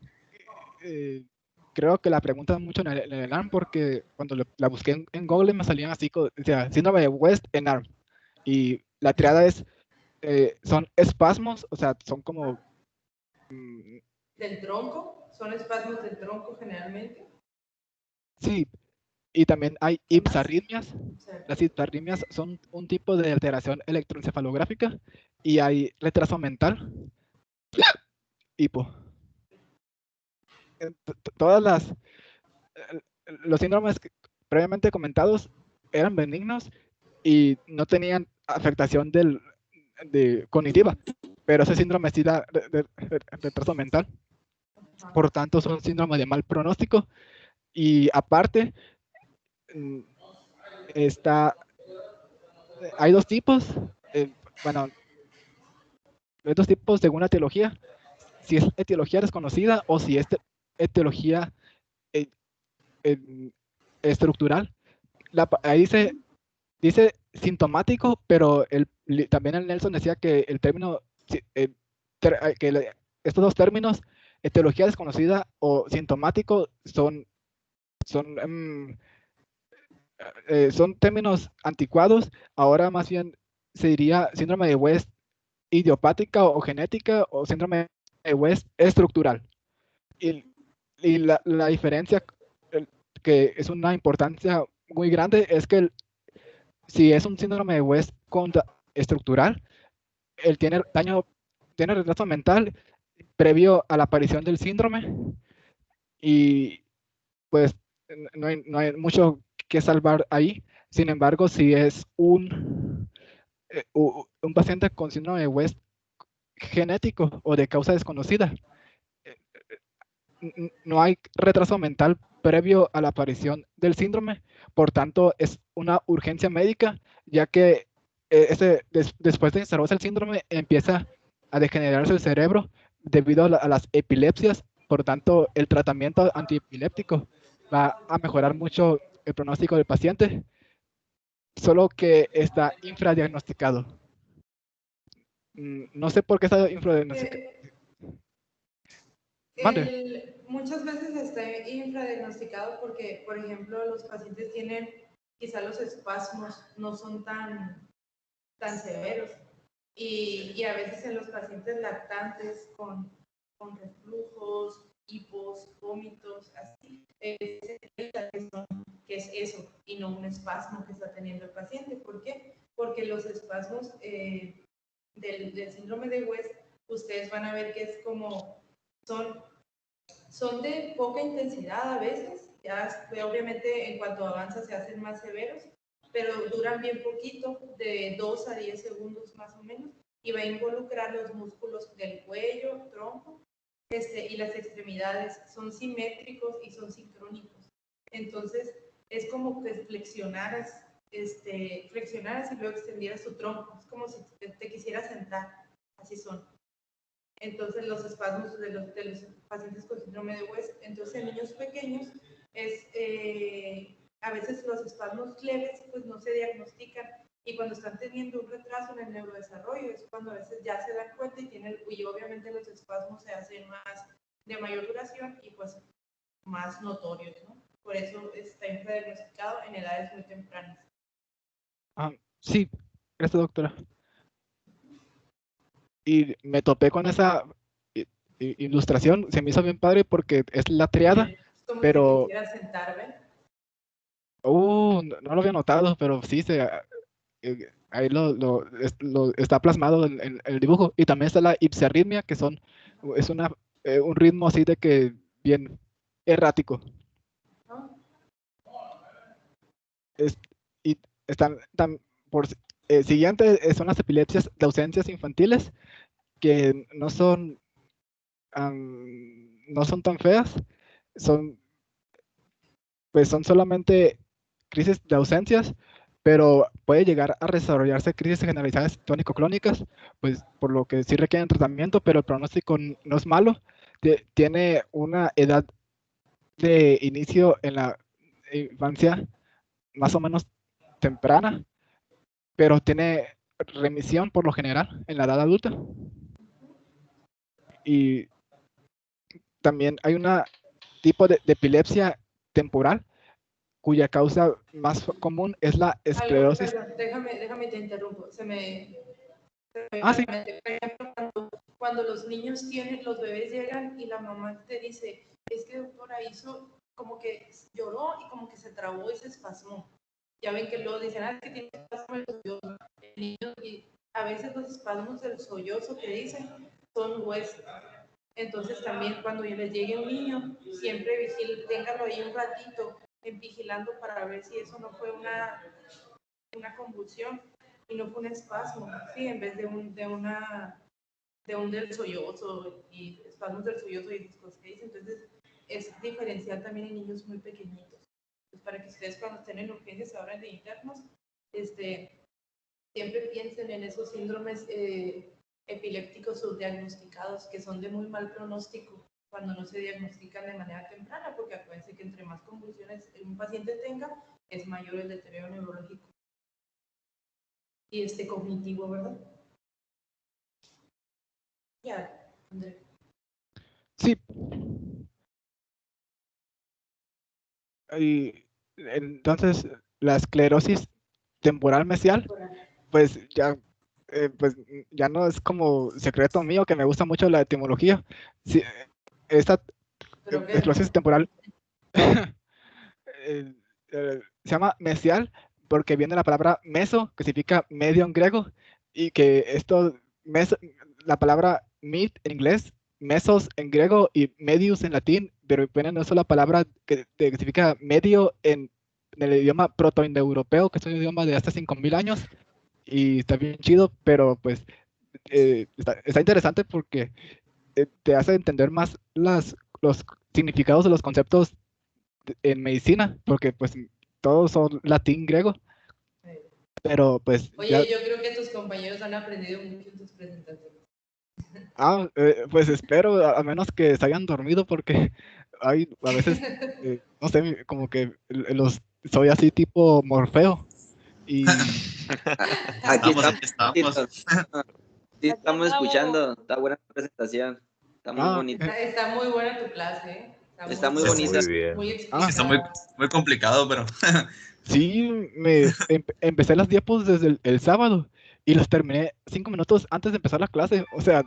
Creo que la preguntan mucho en el ARM porque cuando la busqué en Google me salían así, decía, síndrome de West en ARM. Y la triada son espasmos, o sea, son como del tronco, son espasmos del tronco generalmente. Sí, y también hay ipsarritmias. Las ipsarritmias son un tipo de alteración electroencefalográfica y hay retraso mental. Hipo. Todas los síndromes previamente comentados eran benignos y no tenían afectación cognitiva, pero ese síndrome sí da retraso mental. Por tanto, son síndromes de mal pronóstico. Y aparte, hay dos tipos. Bueno, hay dos tipos según la etiología. Si es etiología desconocida o si es etiología estructural. Ahí dice sintomático, pero también el Nelson decía que el término, estos dos términos, etiología desconocida o sintomático, son términos anticuados. Ahora más bien se diría síndrome de West idiopática o genética o síndrome de West estructural. Y la diferencia, que es una importancia muy grande, es que si es un síndrome de West estructural, él tiene retraso mental previo a la aparición del síndrome y pues no hay mucho que salvar ahí. Sin embargo, si es un paciente con síndrome de West genético o de causa desconocida, no hay retraso mental previo a la aparición del síndrome, por tanto es una urgencia médica, ya que después de instalarse el síndrome empieza a degenerarse el cerebro debido a las epilepsias. Por tanto, el tratamiento antiepiléptico va a mejorar mucho el pronóstico del paciente, solo que está infradiagnosticado. No sé por qué está infradiagnosticado. Muchas veces está infradiagnosticado porque, por ejemplo, los pacientes tienen, quizá los espasmos no son tan severos y a veces en los pacientes lactantes con reflujos, hipos, vómitos, así, que es eso y no un espasmo que está teniendo el paciente. ¿Por qué? Porque los espasmos del síndrome de West, ustedes van a ver que es como son de poca intensidad a veces, ya obviamente en cuanto avanza se hacen más severos, pero duran bien poquito, de 2 a 10 segundos más o menos, y va a involucrar los músculos del cuello, tronco, y las extremidades. Son simétricos y son sincrónicos. Entonces, es como que flexionaras y luego extendieras tu tronco. Es como si te quisieras sentar. Así son. Entonces, los espasmos de los pacientes con síndrome de West, entonces en niños pequeños, a veces los espasmos leves pues no se diagnostican y cuando están teniendo un retraso en el neurodesarrollo es cuando a veces ya se dan cuenta y obviamente los espasmos se hacen de mayor duración y pues más notorios, ¿no? Por eso está infradiagnosticado en edades muy tempranas. Sí, gracias, doctora. Y me topé con esa ilustración, se me hizo bien padre porque es la triada, como pero... si quisiera sentar, ¿ven? No lo había notado, pero sí, ahí lo está plasmado en el dibujo. Y también está la ipsarritmia, que es un ritmo así de que bien errático. Y están siguiente son las epilepsias de ausencias infantiles, que no son tan feas, son solamente crisis de ausencias, pero puede llegar a desarrollarse crisis generalizadas tónico-clónicas, pues por lo que sí requieren tratamiento, pero el pronóstico no es malo. Tiene una edad de inicio en la infancia más o menos temprana, pero tiene remisión por lo general en la edad adulta. Y también hay un tipo de epilepsia temporal, cuya causa más común es la esclerosis. Déjame te interrumpo. Sí. Por ejemplo, cuando los niños los bebés llegan y la mamá te dice, es que doctora hizo como que lloró y como que se trabó y se espasmó. Ya ven que luego dicen, que tiene espasmo del sollozo. El niño, y a veces los espasmos del sollozo que dicen son huesos. Entonces también cuando les llegue un niño, siempre téngalo ahí un ratito vigilando para ver si eso no fue una convulsión y no fue un espasmo, ¿sí? En vez de un del sollozo y espasmos del sollozo y esas cosas que dicen. Entonces es diferencial también en niños muy pequeñitos. Pues para que ustedes cuando estén en urgencias ahora de internos, siempre piensen en esos síndromes epilépticos subdiagnosticados que son de muy mal pronóstico cuando no se diagnostican de manera temprana, porque acuérdense que entre más convulsiones un paciente tenga, es mayor el deterioro neurológico y cognitivo, ¿verdad? Ya, André. Sí. Y entonces, la esclerosis temporal mesial, pues ya no es como secreto mío, que me gusta mucho la etimología. Sí, esta esclerosis temporal se llama mesial porque viene la palabra meso, que significa medio en griego, y que la palabra mid en inglés, mesos en griego y medius en latín, pero viene una sola palabra que significa medio en el idioma protoindoeuropeo, que es un idioma de hasta 5000 años, y está bien chido, pero pues está interesante porque te hace entender más los significados de los conceptos en medicina, porque pues todos son latín griego. Pero pues Oye, yo creo que tus compañeros han aprendido mucho en tus presentaciones. Pues espero a menos que se hayan dormido, porque hay a veces no sé, como que soy así tipo Morfeo y Aquí estamos. Sí, estamos escuchando. Está buena la presentación. Está muy bonita. Está muy buena tu clase, Está muy bonita. Muy explicada. Está muy complicado, pero... Sí, empecé las diapos desde el sábado y las terminé 5 minutos antes de empezar la clase. O sea,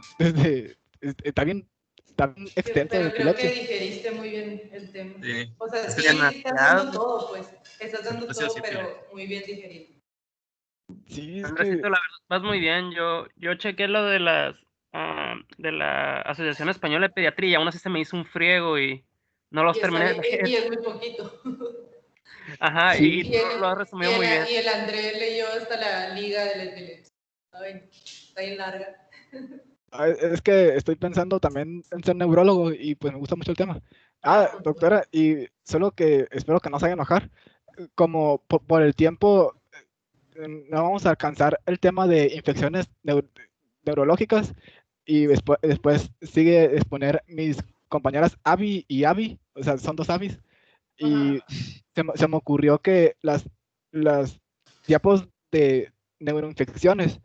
está bien extenso. Pero creo que digeriste muy bien el tema. Sí. O sea, sí, estás dando todo, pues. Estás dando todo, pero muy bien digerido. Sí, Andresito, la verdad, vas muy bien. Yo chequé lo de de la Asociación Española de Pediatría y aún así se me hizo un friego y no los terminé. Y es muy poquito. Ajá, sí. Y lo has resumido muy bien. Y el André leyó hasta la Liga de la Epilepsia. Está bien larga. Es que estoy pensando también en ser neurólogo y pues me gusta mucho el tema. Doctora, y solo que espero que no se vaya a enojar. Como por el tiempo no vamos a alcanzar el tema de infecciones neurológicas y después sigue exponer mis compañeras Abby y Abby, o sea, son 2 Abby's. Y se me ocurrió que las diapos de neuroinfecciones,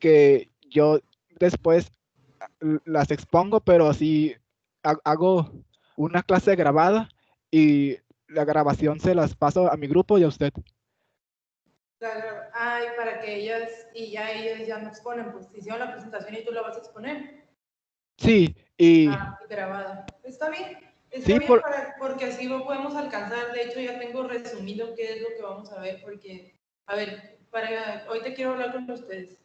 que yo después las expongo, pero así hago una clase grabada y la grabación se las paso a mi grupo y a usted. Y para que ellas ya no exponen, pues hicieron la presentación y tú la vas a exponer. Sí, y grabada. Está bien. Sí, porque así lo podemos alcanzar. De hecho, ya tengo resumido qué es lo que vamos a ver, porque, a ver, hoy te quiero hablar con ustedes.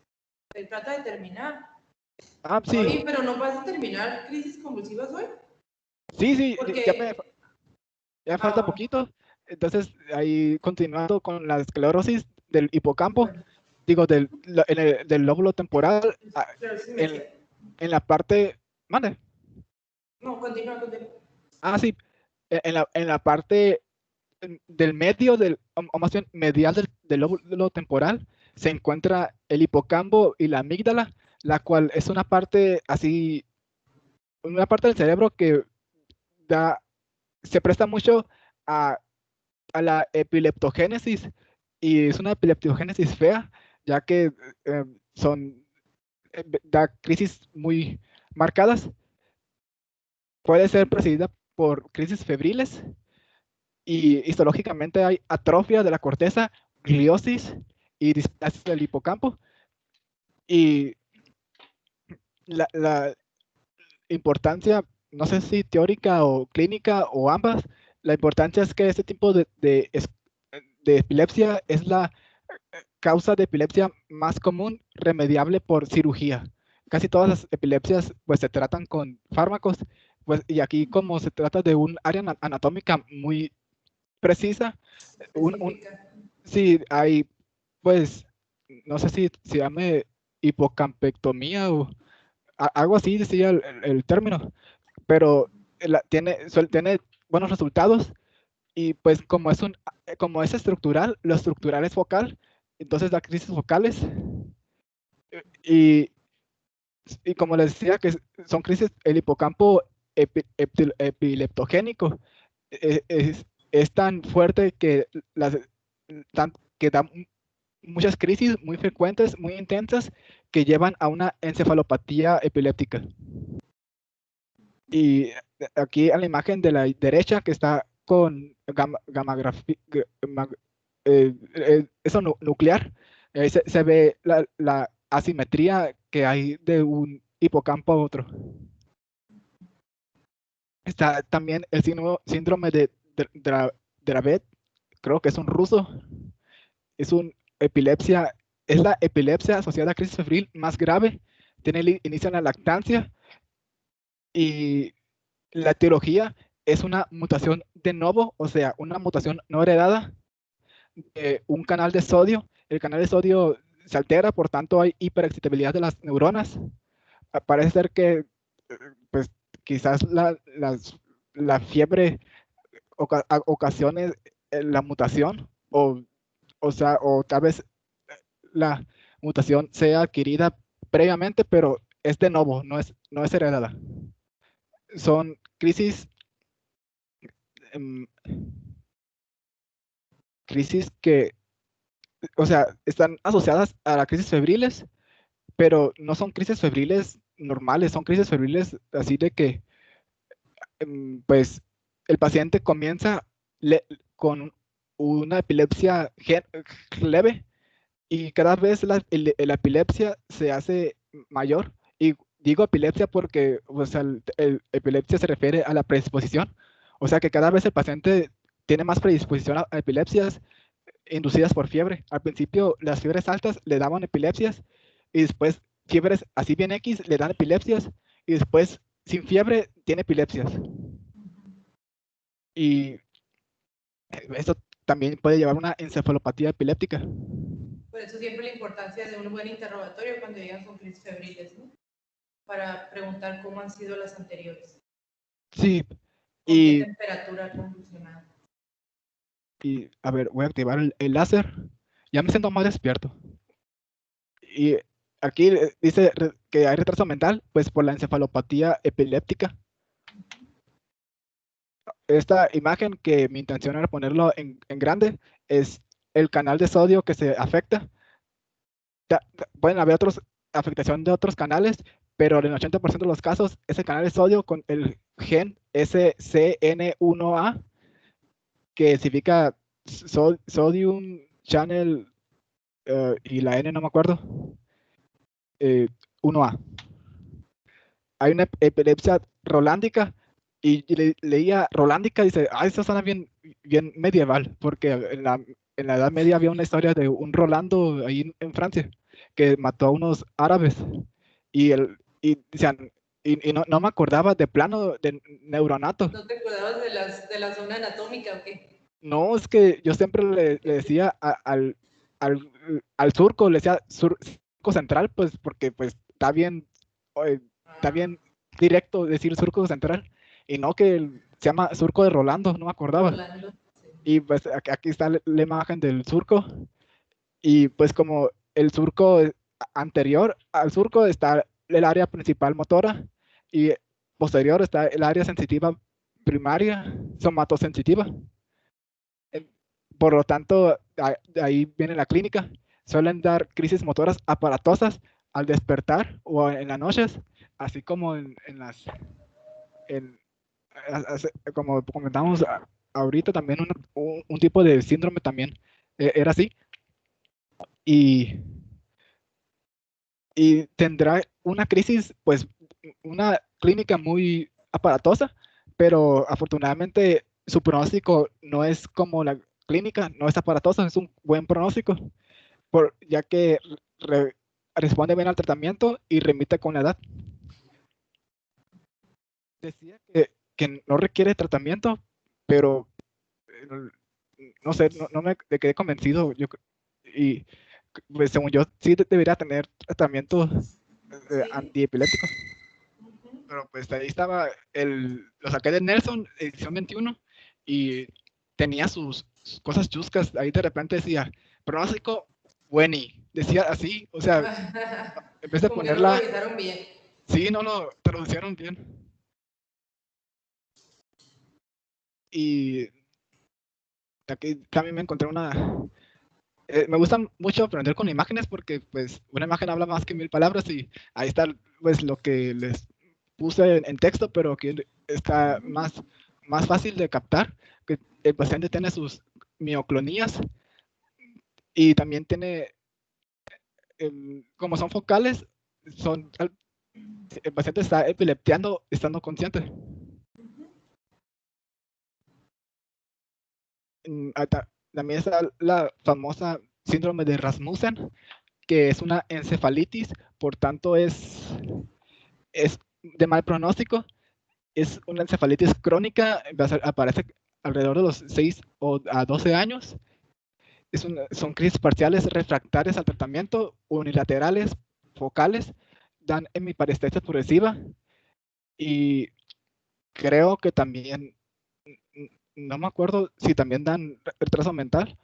Se trata de terminar. Sí. Oye, pero ¿no vas a terminar crisis convulsivas hoy? Sí, porque... ya falta poquito. Entonces, ahí continuando con la esclerosis del hipocampo, digo, del lóbulo temporal, en la parte... ¿Mande? No, continúa. Sí, en la parte del medio, o más bien medial del lóbulo temporal, se encuentra el hipocampo y la amígdala, la cual es una parte del cerebro que se presta mucho a la epileptogénesis, y es una epileptogénesis fea, ya que da crisis muy marcadas. Puede ser precedida por crisis febriles y histológicamente hay atrofia de la corteza, gliosis y displasia del hipocampo. Y la importancia, no sé si teórica o clínica o ambas, la importancia es que este tipo de epilepsia es la causa de epilepsia más común remediable por cirugía. Casi todas las epilepsias pues se tratan con fármacos, pues, y aquí como se trata de un área anatómica muy precisa, sí, hay pues, no sé si se llame hipocampectomía o algo así decía el término, pero tiene buenos resultados y pues como es estructural, lo estructural es focal, entonces da crisis focales y como les decía que son crisis, el hipocampo epileptogénico es tan fuerte que da muchas crisis muy frecuentes, muy intensas, que llevan a una encefalopatía epiléptica. Y aquí en la imagen de la derecha que está con eso nuclear, se ve la asimetría que hay de un hipocampo a otro. Está también el síndrome de Dravet, creo que es un ruso, es una epilepsia, es la epilepsia asociada a crisis febril más grave, tiene inicio en la lactancia y la etiología es una mutación de novo, o sea, una mutación no heredada de un canal de sodio. El canal de sodio se altera, por tanto hay hiperexcitabilidad de las neuronas. Parece ser que pues quizás la fiebre ocasione la mutación o tal vez la mutación sea adquirida previamente, pero es de novo, no es heredada. Son crisis que, o sea, están asociadas a las crisis febriles, pero no son crisis febriles normales, son crisis febriles así de que pues el paciente comienza con una epilepsia leve y cada vez la epilepsia se hace mayor. Y digo epilepsia porque el epilepsia se refiere a la predisposición. O sea que cada vez el paciente tiene más predisposición a epilepsias inducidas por fiebre. Al principio las fiebres altas le daban epilepsias y después fiebres así bien X le dan epilepsias y después sin fiebre tiene epilepsias. Y esto también puede llevar a una encefalopatía epiléptica. Por eso siempre la importancia de un buen interrogatorio cuando llegan con crisis febriles, ¿no? Para preguntar cómo han sido las anteriores. Sí. ¿Con qué temperatura han convulsionado? Y a ver, voy a activar el láser. Ya me siento más despierto. Y aquí dice que hay retraso mental, pues por la encefalopatía epiléptica. Esta imagen, que mi intención era ponerlo en grande, es el canal de sodio que se afecta. Pueden haber afectación de otros canales, pero en el 80% de los casos es el canal de sodio con el gen SCN1A, que significa Sodium Channel, y la N no me acuerdo, 1A. Hay una epilepsia rolándica, y leía rolándica y dice, eso suena bien medieval, porque en la Edad Media había una historia de un Rolando ahí en Francia que mató a unos árabes y decían, y no me acordaba de plano de neuronato. ¿No te acordabas de la zona anatómica o qué? No, es que yo siempre le decía al surco, le decía surco central, pues porque pues está bien directo decir surco central, y no que se llama surco de Rolando, no me acordaba. Rolando, sí. Y pues aquí está la imagen del surco, y pues como el surco anterior al surco está el área principal motora, y posterior está el área sensitiva primaria, somatosensitiva. Por lo tanto, ahí viene la clínica. Suelen dar crisis motoras aparatosas al despertar o en las noches, así como como comentamos ahorita, también un tipo de síndrome también era así. Y y tendrá una crisis, pues una clínica muy aparatosa, pero afortunadamente su pronóstico no es como la clínica, no es aparatoso, es un buen pronóstico, ya que responde bien al tratamiento y remite con la edad. Decía que no requiere tratamiento, pero no sé, no me quedé convencido. Y pues según yo, sí debería tener tratamiento antiepiléptico. Pero pues ahí estaba, lo saqué de Nelson, edición 21, y tenía sus cosas chuscas. Ahí de repente decía, pronóstico, Weni. Decía así, o sea, en vez de Como que no lo ponerla. revisaron bien. Sí, no lo traducieron bien. Y aquí también me encontré una. Me gusta mucho aprender con imágenes porque pues una imagen habla más que 1000 palabras y ahí está pues lo que les puse en texto, pero que está más fácil de captar, que el paciente tiene sus mioclonías y también tiene, como son focales, el paciente está epilepteando estando consciente. También está la famosa síndrome de Rasmussen, que es una encefalitis, por tanto es de mal pronóstico. Es una encefalitis crónica, aparece alrededor de los 6 a 12 años. Son crisis parciales refractarias al tratamiento, unilaterales, focales, dan hemiparestesia progresiva y creo que también, no me acuerdo si también dan retraso mental,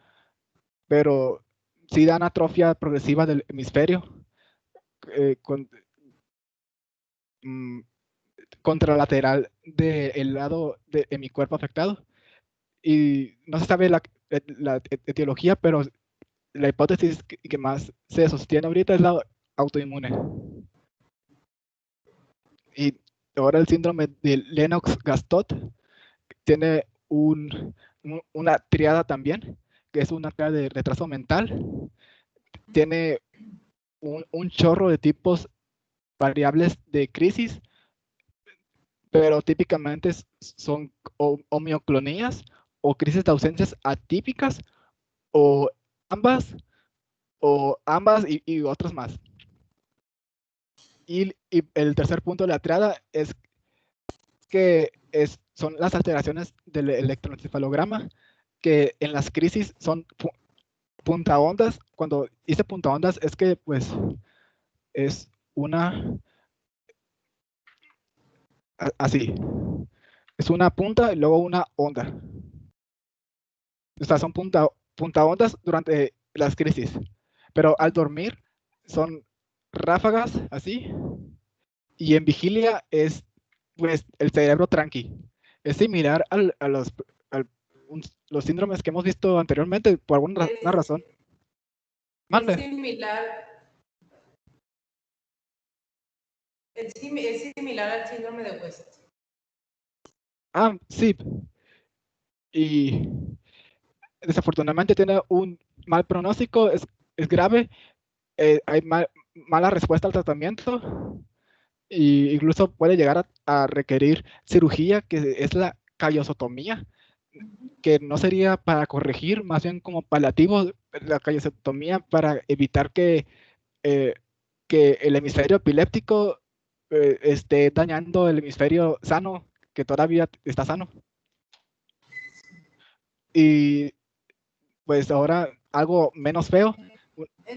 pero sí dan atrofia progresiva del hemisferio contralateral del lado de mi cuerpo afectado. Y no se sabe la etiología, pero la hipótesis que más se sostiene ahorita es la autoinmune. Y ahora el síndrome de Lennox-Gastaut tiene una triada también, que es una triada de retraso mental. Tiene un chorro de tipos variables de crisis, pero típicamente son o mioclonías o crisis de ausencias atípicas o ambas y otros más. Y el tercer punto de la triada es que son las alteraciones del electroencefalograma, que en las crisis son puntaondas. Cuando hice puntaondas es que pues es así, es una punta y luego una onda. O sea, son puntaondas durante las crisis, pero al dormir son ráfagas así, y en vigilia es pues el cerebro tranqui. Es similar a los síndromes que hemos visto anteriormente por alguna razón. Mande. Es similar al síndrome de West. Sí. Y desafortunadamente tiene un mal pronóstico, es grave, hay mala respuesta al tratamiento e incluso puede llegar a requerir cirugía, que es la callosotomía, que no sería para corregir, más bien como paliativo, la callosotomía para evitar que el hemisferio epiléptico esté dañando el hemisferio sano, que todavía está sano. Y pues ahora algo menos feo,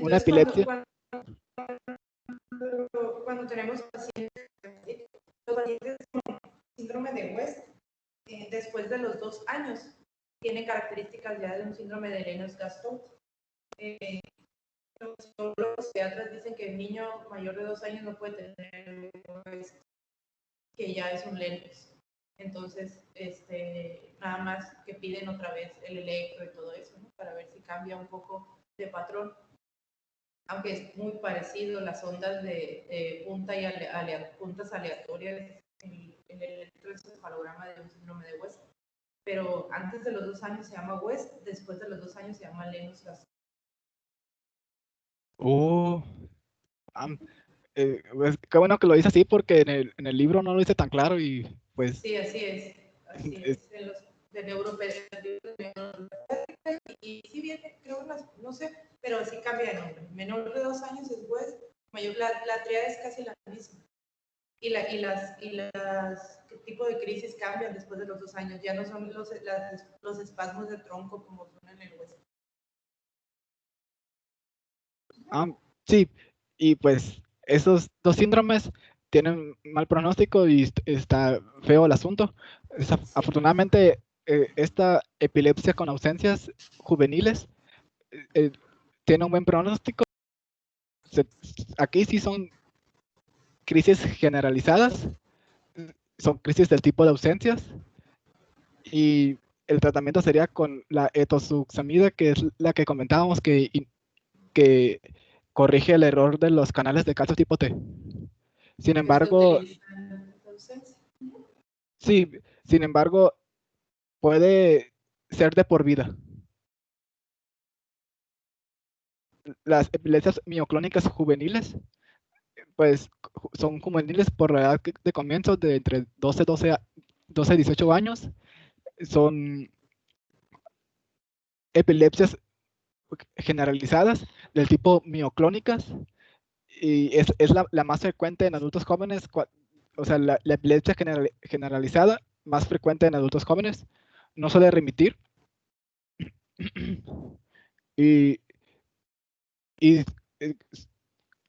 una epilepsia. Cuando tenemos pacientes con síndrome de West, después de los 2 años, tiene características ya de un síndrome de Lennox-Gastaut. Los pediatras dicen que el niño mayor de 2 años no puede tener West, que ya es un Lennox. Entonces, nada más que piden otra vez el electro y todo eso, ¿no? Para ver si cambia un poco de patrón. Aunque es muy parecido, las ondas de puntas aleatorias en el electroencefalograma de un síndrome de West. Pero antes de los 2 años se llama West, después de los 2 años se llama Lennox-Gastaut. Pues, qué bueno que lo dice así porque en el libro no lo dice tan claro y pues... Sí, así es. Así es. En los de neuropediatría y sí viene, creo, no sé, pero sí cambia de nombre. Menor de 2 años después, mayor, la triada es casi la misma. Y qué tipo de crisis cambian después de los 2 años. Ya no son los espasmos de tronco como son en el hueso. Sí, y pues esos dos síndromes tienen mal pronóstico y está feo el asunto. Afortunadamente, esta epilepsia con ausencias juveniles tiene un buen pronóstico. Aquí sí son crisis generalizadas, son crisis del tipo de ausencias y el tratamiento sería con la etosuxamida, que es la que comentábamos que corrige el error de los canales de calcio tipo T. Sin embargo, sí, sin embargo, puede ser de por vida. Las epilepsias mioclónicas juveniles, pues son juveniles por la edad de comienzo de entre 12 y 18 años. Son epilepsias generalizadas del tipo mioclónicas y es la más frecuente en adultos jóvenes, o sea, la epilepsia generalizada más frecuente en adultos jóvenes, no suele remitir. y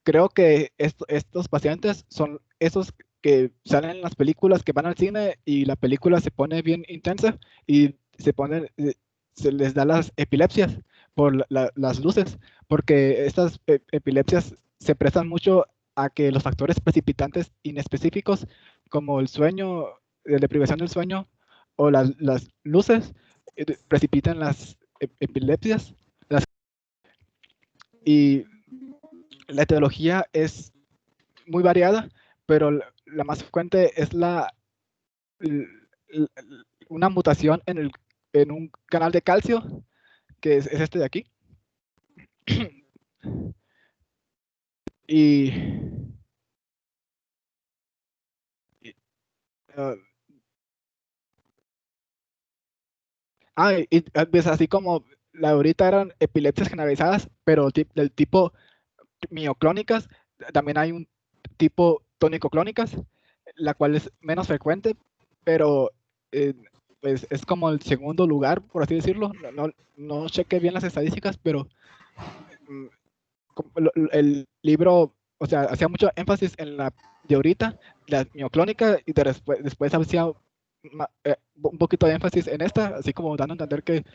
creo que estos pacientes son esos que salen en las películas, que van al cine y la película se pone bien intensa y se les da las epilepsias por las luces, porque estas epilepsias se prestan mucho a que los factores precipitantes inespecíficos como el sueño, la deprivación del sueño o las luces precipitan las epilepsias. Y la etiología es muy variada, pero la más frecuente es una mutación en un canal de calcio, que es este de aquí. Y pues así como la ahorita eran epilepsias generalizadas, pero del tipo mioclónicas, también hay un tipo tónico-clónicas, la cual es menos frecuente, pero pues es como el segundo lugar, por así decirlo. No chequé bien las estadísticas, pero el libro, o sea, hacía mucho énfasis en la de ahorita, la mioclónica, y después hacía un poquito de énfasis en esta, así como dando a entender que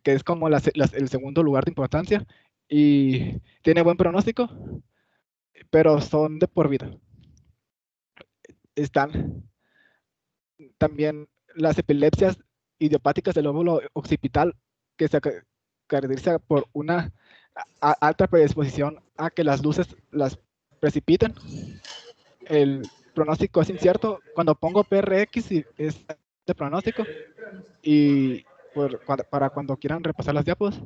es como el segundo lugar de importancia y tiene buen pronóstico, pero son de por vida. Están también las epilepsias idiopáticas del lóbulo occipital, que se caracteriza por una alta predisposición a que las luces las precipiten. El pronóstico es incierto. Cuando pongo PRX es de pronóstico y para cuando quieran repasar las diapos.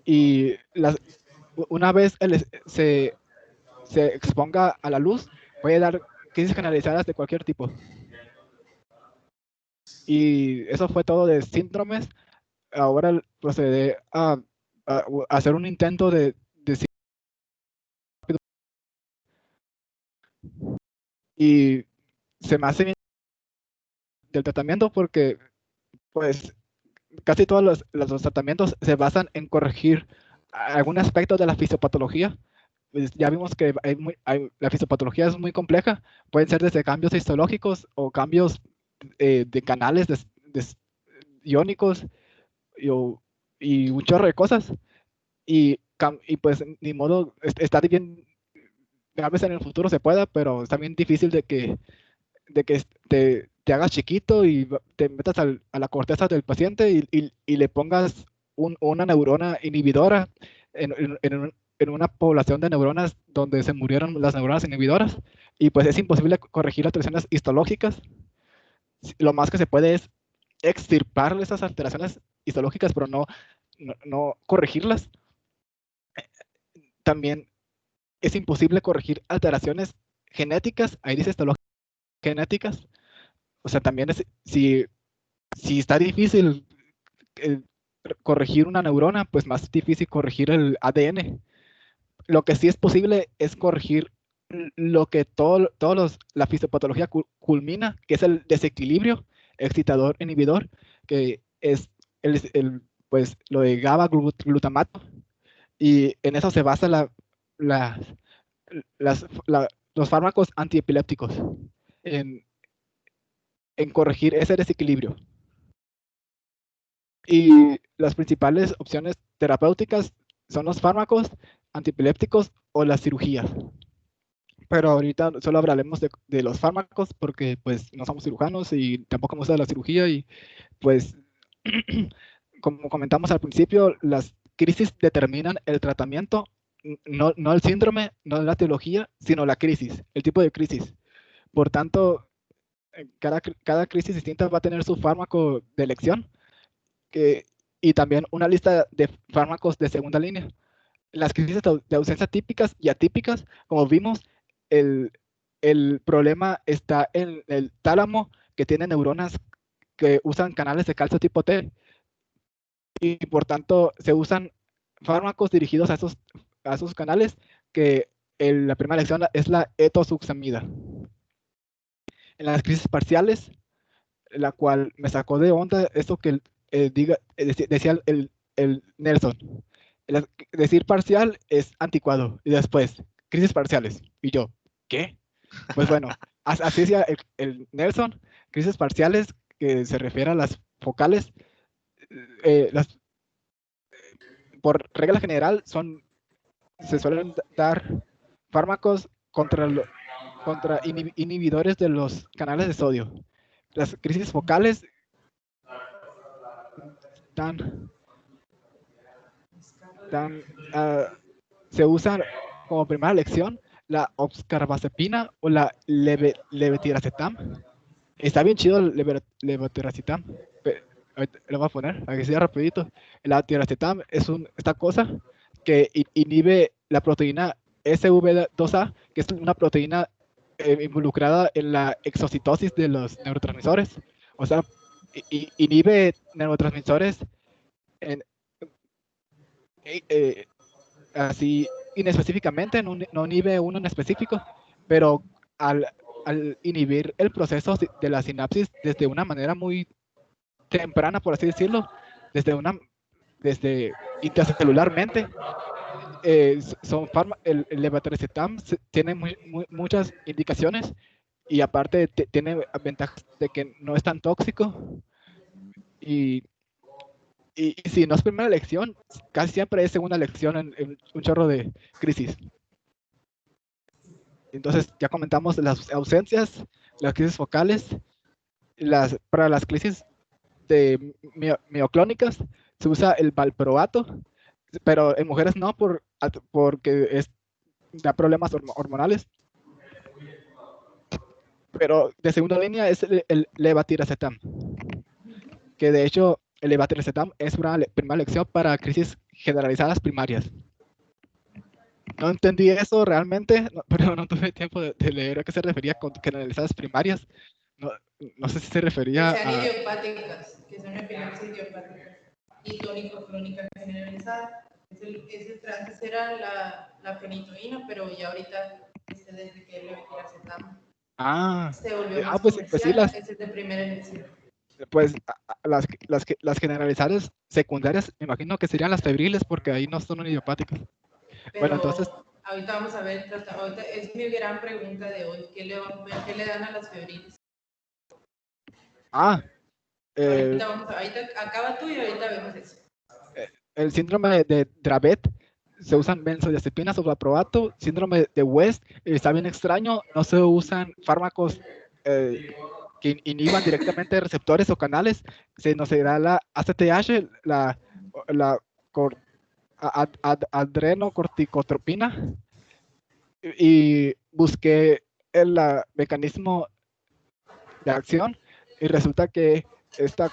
Y una vez se exponga a la luz, puede dar crisis generalizadas de cualquier tipo. Y eso fue todo de síndromes. Ahora procederé a hacer un intento de y se me hace bien del tratamiento porque pues casi todos los tratamientos se basan en corregir algún aspecto de la fisiopatología. Pues ya vimos que la fisiopatología es muy compleja, pueden ser desde cambios histológicos o cambios de canales iónicos y un chorro de cosas. Y pues ni modo, está bien, a veces en el futuro se pueda, pero está bien difícil de que te hagas chiquito y te metas a la corteza del paciente y le pongas una neurona inhibidora en una población de neuronas donde se murieron las neuronas inhibidoras, y pues es imposible corregir las alteraciones histológicas. Lo más que se puede es extirpar esas alteraciones histológicas, pero no corregirlas. También es imposible corregir alteraciones genéticas, ahí dice genéticas, o sea, también si está difícil corregir una neurona, pues más difícil corregir el ADN. Lo que sí es posible es corregir lo que la fisiopatología culmina, que es el desequilibrio excitador-inhibidor, que es pues, lo de GABA-glutamato, y en eso se basa los fármacos antiepilépticos, en corregir ese desequilibrio. Y las principales opciones terapéuticas son los fármacos antiepilépticos o las cirugías. Pero ahorita solo hablaremos de los fármacos porque pues no somos cirujanos y tampoco hemos dado la cirugía y pues como comentamos al principio, las crisis determinan el tratamiento, no el síndrome, no la etiología, sino la crisis, el tipo de crisis. Por tanto, cada crisis distinta va a tener su fármaco de elección y también una lista de fármacos de segunda línea. Las crisis de ausencia típicas y atípicas, como vimos, el problema está en el tálamo, que tiene neuronas que usan canales de calcio tipo T, y por tanto se usan fármacos dirigidos a esos canales, que la primera elección es la etosuxamida. En las crisis parciales, la cual me sacó de onda esto que decía el Nelson. Decir parcial es anticuado. Y después, crisis parciales. Y yo, ¿qué? Pues bueno, así decía el Nelson, crisis parciales, que se refiere a las focales. Por regla general, se suelen dar fármacos contra inhibidores de los canales de sodio. Las crisis focales se usan como primera elección la oxcarbazepina o la levetiracetam. Está bien chido el levetiracetam. Lo voy a poner, a que sea rapidito. La tiracetam es esta cosa que inhibe la proteína SV2A, que es una proteína involucrada en la exocitosis de los neurotransmisores. O sea, inhibe neurotransmisores así inespecíficamente, no inhibe uno en específico, pero al inhibir el proceso de la sinapsis desde una manera muy temprana, por así decirlo, desde intercelularmente, el levetiracetam tiene muchas indicaciones y aparte tiene ventajas de que no es tan tóxico y si no es primera elección, casi siempre es segunda elección en un chorro de crisis. Entonces ya comentamos las ausencias, las crisis focales, para las crisis de mioclónicas se usa el valproato, pero en mujeres no, porque da problemas hormonales. Pero de segunda línea es el levetiracetam, que de hecho el levetiracetam es una primera elección para crisis generalizadas primarias. No entendí eso realmente, pero no tuve tiempo de leer a qué se refería con generalizadas primarias. No sé si se refería que sean a... idiopáticas, que son epilepsias idiopáticas y tónico-clónica generalizada. Antes era la fenitoína, pero ya ahorita desde que el levetiracetam se volvió más pues sí, ese es de primera elección. Pues las generalizadas secundarias, me imagino que serían las febriles, porque ahí no son idiopáticas. Pero bueno, entonces... ahorita vamos a ver, ahorita es mi gran pregunta de hoy, ¿qué le dan a las febriles? Ahorita acaba tú y ahorita vemos eso. El síndrome de Dravet, se usan benzodiazepinas o valproato. Síndrome de West, está bien extraño, no se usan fármacos que inhiban directamente receptores o canales, nos da la ACTH, la adrenocorticotropina, y busqué el mecanismo de acción y resulta que esta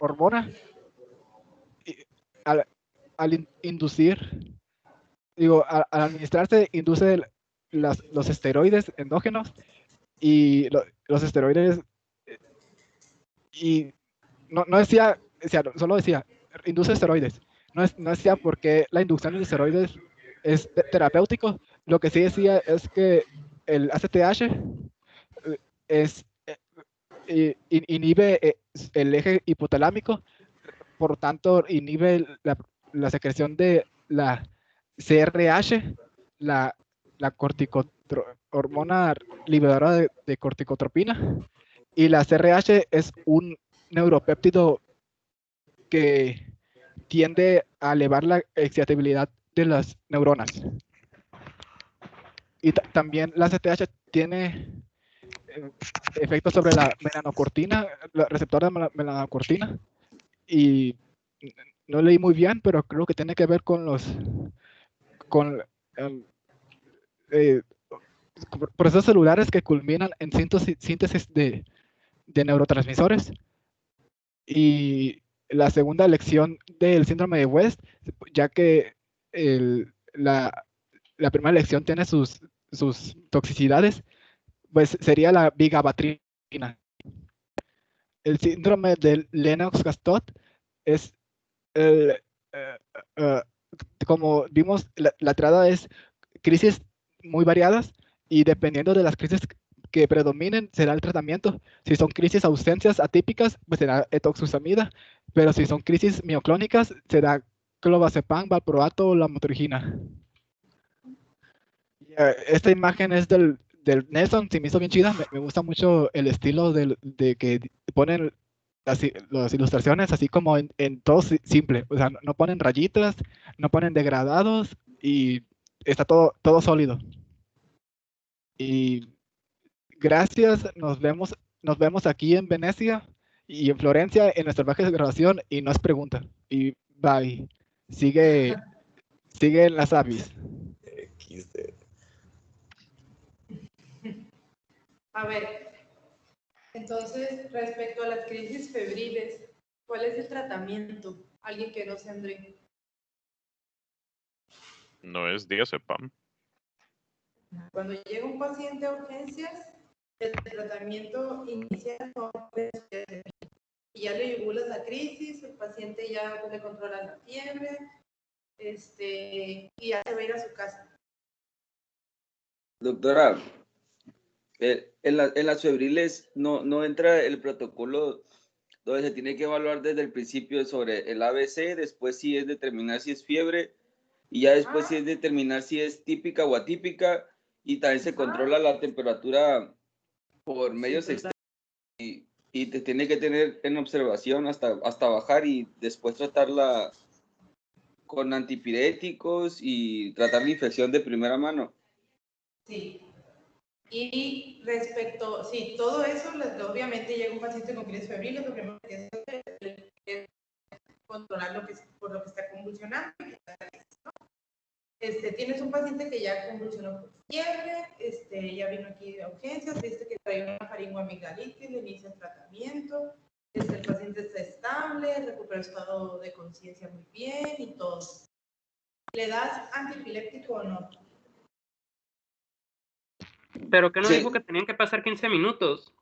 hormona, al inducir digo, al administrarse induce los esteroides endógenos y los esteroides, y no decía, solo decía, induce esteroides. No decía por qué la inducción de esteroides es terapéutico. Lo que sí decía es que el ACTH es, inhibe el eje hipotalámico, por tanto inhibe la secreción de la CRH, la hormona liberadora de corticotropina, y la CRH es un neuropéptido que tiende a elevar la excitabilidad de las neuronas. Y también la CTH tiene efectos sobre la melanocortina, la receptora de melanocortina, y no leí muy bien, pero creo que tiene que ver con procesos celulares que culminan en síntesis de neurotransmisores. Y la segunda lección del síndrome de West, ya que la primera lección tiene sus toxicidades, pues sería la vigabatrina. El síndrome de Lennox-Gastaut es como vimos, la tirada es crisis muy variadas, y dependiendo de las crisis que predominen será el tratamiento. Si son crisis ausencias atípicas, pues será etoxusamida, pero si son crisis mioclónicas será clobazepam, valproato o lamotrigina. Esta imagen es del Nelson, se me hizo bien chida. Me gusta mucho el estilo de que ponen las ilustraciones así como en todo simple. O sea, no ponen rayitas, no ponen degradados, y está todo sólido. Y gracias, nos vemos aquí en Venecia y en Florencia en nuestra viaje de grabación, y no es pregunta. Y bye. Sigue en las avis. A ver, entonces, respecto a las crisis febriles, ¿cuál es el tratamiento? Alguien que no sea André. No es diazepam. Cuando llega un paciente a urgencias, el tratamiento inicial no puede ser. Y ya le regulas la crisis, el paciente ya le controla la fiebre, y ya se va a ir a su casa. Doctora, en las febriles no entra el protocolo donde se tiene que evaluar desde el principio sobre el ABC, después sí es determinar si es fiebre, y ya después sí es determinar si es típica o atípica, y también se controla la temperatura por medios externos, y te tiene que tener en observación hasta bajar, y después tratarla con antipiréticos y tratar la infección de primera mano. Sí. Y respecto, sí, todo eso, obviamente llega un paciente con crisis febriles, lo primero que es controlar por lo que está convulsionando. ¿No? Tienes un paciente que ya convulsionó por fiebre, ya vino aquí de urgencias, viste que trae una faringoamigdalitis, le inicia el tratamiento, el paciente está estable, recupera el estado de conciencia muy bien y todo. ¿Le das antiepiléptico o no? Pero que no dijo que tenían que pasar 15 minutos.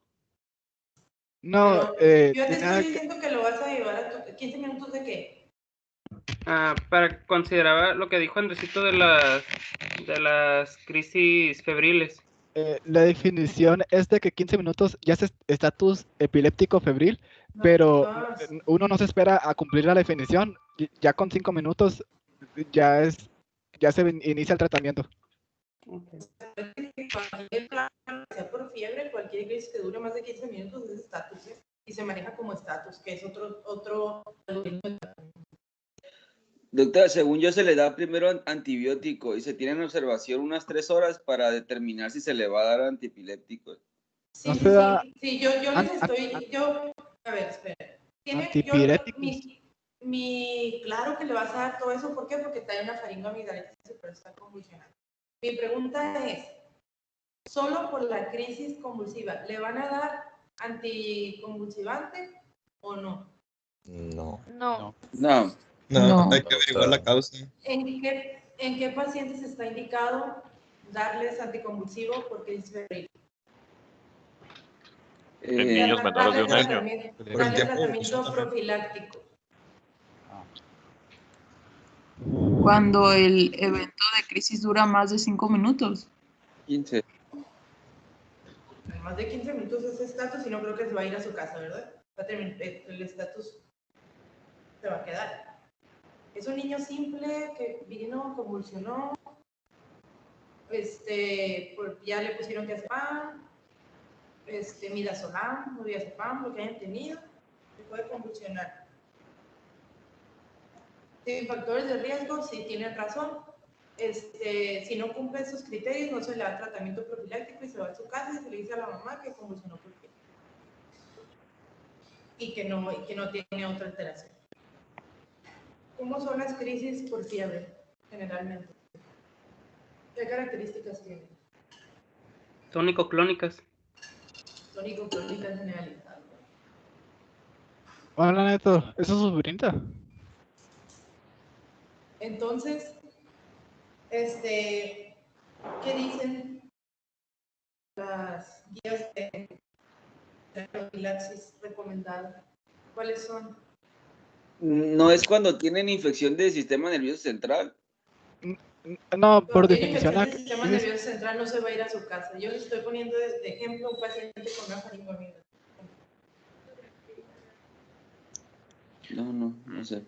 No, yo te estoy diciendo que lo vas a llevar a 15 minutos de qué. Para considerar lo que dijo Andresito de las crisis febriles. La definición es de que 15 minutos ya es estatus epiléptico febril, pero uno no se espera a cumplir la definición. Ya con 5 minutos ya se inicia el tratamiento. Sea por fiebre, cualquier crisis que dure más de 15 minutos es estatus, y se maneja como estatus, que es otro algoritmo. Doctora, según yo se le da primero antibiótico y se tiene en observación unas 3 horas para determinar si se le va a dar antiepiléptico. Sí, no sí, yo les estoy, a ver, espera. Claro que le vas a dar todo eso, ¿por qué? Porque trae una faringoamigdalitis, pero está convulsionando. Mi pregunta es, ¿solo por la crisis convulsiva le van a dar anticonvulsivante o no? No. No. No, hay que averiguar la causa. ¿En qué ¿En qué pacientes está indicado darles anticonvulsivo por crisis febril? En niños menores de un año. Darle tratamiento profiláctico. Cuando el evento de crisis dura más de 5 minutos. 15. Más de 15 minutos es estatus y no creo que se va a ir a su casa, ¿verdad? Va a terminar, el estatus se va a quedar. Es un niño simple que vino, convulsionó, ya le pusieron diazepam, midazolam, o diazepam, lo que hayan tenido, se puede convulsionar. ¿Tienen factores de riesgo? Sí, tienen razón. Si no cumple esos criterios, no se le da tratamiento profiláctico y se va a su casa y se le dice a la mamá que convulsionó por fiebre. Y que no tiene otra alteración. ¿Cómo son las crisis por fiebre, generalmente? ¿Qué características tienen? Tónico-clónicas. Tónico-clónicas generalizadas. Hola, Neto. ¿Eso es su sobrinita? Entonces, ¿qué dicen las guías de profilaxis recomendadas? ¿Cuáles son? ¿No es cuando tienen infección del sistema nervioso central? No, por Cuando tiene definición. infección del sistema nervioso central no se va a ir a su casa. Yo les estoy poniendo de ejemplo un paciente con una faringoamida. No sé.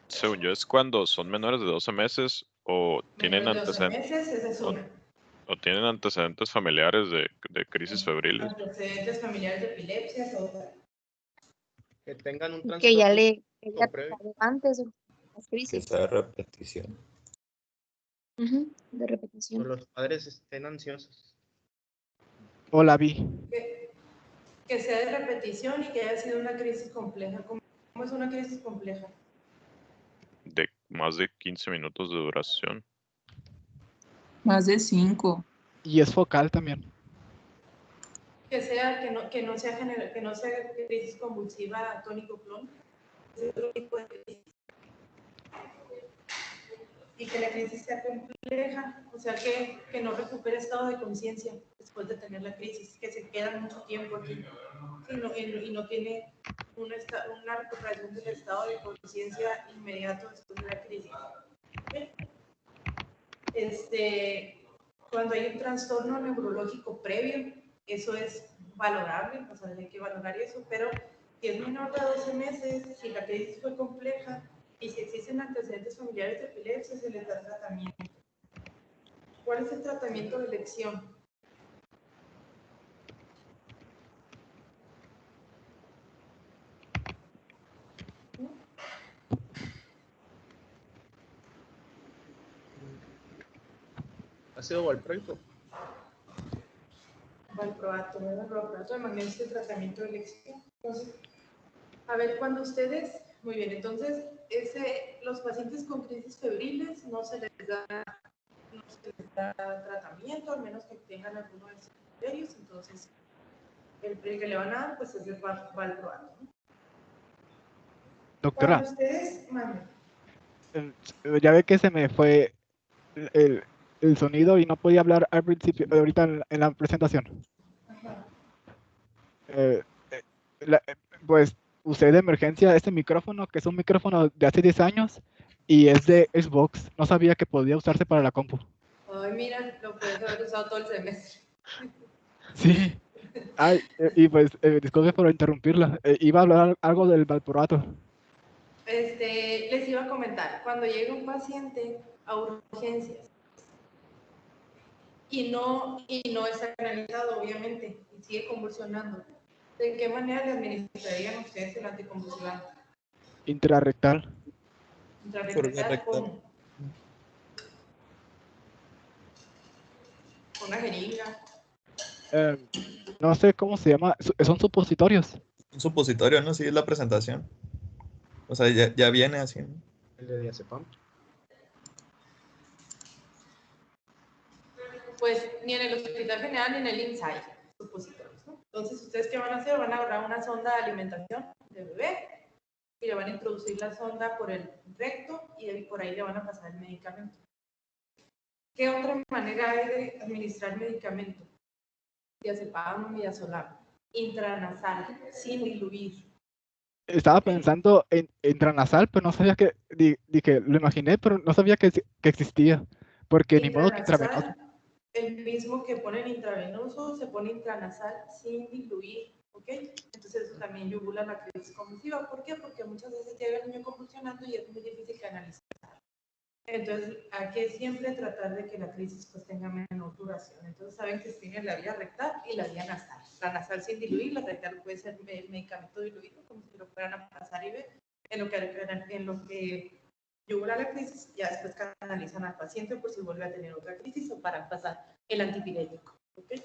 Según yo, es cuando son menores de 12 meses o tienen Menores de 12 antecedentes. meses, esa es una. O tienen antecedentes familiares de crisis febriles. Antecedentes familiares de epilepsia, todo. Que tengan un Que ya trastorno le haya previo. pasado antes de las Que crisis. sea repetición. De O repetición. los padres estén ansiosos. O la vi. Que sea de repetición y que haya sido una crisis compleja. ¿Cómo es una crisis compleja? De más de 15 minutos de duración. Más de 5. Y es focal también. Que no sea crisis convulsiva tónico-clónica. Es otro tipo de crisis. Y que la crisis sea compleja, o sea, que no recupere estado de conciencia después de tener la crisis, que se queda mucho tiempo aquí y no tiene una recuperación del estado de conciencia inmediato después de la crisis. Cuando hay un trastorno neurológico previo, eso es valorable, o sea, hay que valorar eso, pero si es menor de 12 meses, si la crisis fue compleja, y si existen antecedentes familiares de epilepsia, se les da tratamiento. ¿Cuál es el tratamiento de elección? Ácido valproico. Valproato, ¿verdad? Valproato de magnesio, tratamiento de elección. Entonces, a ver, cuando ustedes, muy bien, entonces, los pacientes con crisis febriles no se les da tratamiento, al menos que tengan alguno de esos criterios, entonces, el que le van a dar, pues es el valproato, ¿no? Doctora. Cuando ustedes, Ya ve que se me fue el sonido y no podía hablar al principio, ahorita en la presentación. Pues usé de emergencia este micrófono, que es un micrófono de hace 10 años y es de Xbox. No sabía que podía usarse para la compu. ay, mira, lo puedes haber usado todo el semestre. Sí. Ay, y pues disculpe por interrumpirla. Iba a hablar algo del valproato. Les iba a comentar, cuando llega un paciente a urgencias y no está canalizado, obviamente, y sigue convulsionando, ¿de qué manera le administrarían ustedes el anticonvulsivante? Intrarrectal. Intrarrectal, ¿cómo? Una jeringa. No sé cómo se llama, son supositorios. Un supositorio, ¿no? Sí, es la presentación. O sea, ya viene así, ¿no? El de diazepam. Pues ni en el Hospital General ni en el IMSS hay supositorios, ¿no? Entonces, ¿ustedes qué van a hacer? Van a agarrar una sonda de alimentación de bebé y le van a introducir la sonda por el recto y por ahí le van a pasar el medicamento. ¿Qué otra manera hay de administrar medicamento? Diazepam o midazolam. Intranasal, sin diluir. Estaba pensando en intranasal, pero no sabía que, dije, lo imaginé, pero no sabía que existía. Porque ni modo que intravenoso. Intranasal, el mismo que ponen intravenoso, se pone intranasal sin diluir, ¿ok? Entonces eso también yugula la crisis convulsiva. ¿Por qué? Porque muchas veces llega el niño convulsionando y es muy difícil canalizar. Entonces hay que siempre tratar de que la crisis pues tenga menor duración. Entonces saben que tienen la vía rectal y la vía nasal. La nasal sin diluir, la rectal puede ser medicamento diluido, como si lo fueran a pasar y ver. En lo que yugula la crisis, ya después canalizan al paciente por si vuelve a tener otra crisis o para pasar el antipirético. ¿Okay?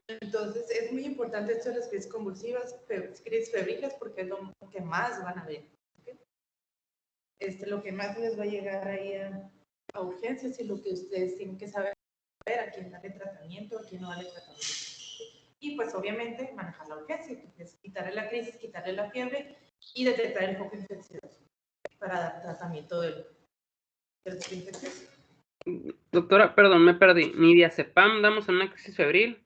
Entonces es muy importante esto de las crisis convulsivas, crisis febriles, porque es lo que más van a ver. Lo que más les va a llegar ahí a urgencias y lo que ustedes tienen que saber a quién darle tratamiento, a quién no darle tratamiento. Y pues obviamente manejar la urgencia, que es quitarle la crisis, quitarle la fiebre y detectar el foco infeccioso para dar tratamiento del foco infeccioso. Doctora, perdón, me perdí. ¿Ni diazepam damos en una crisis febril?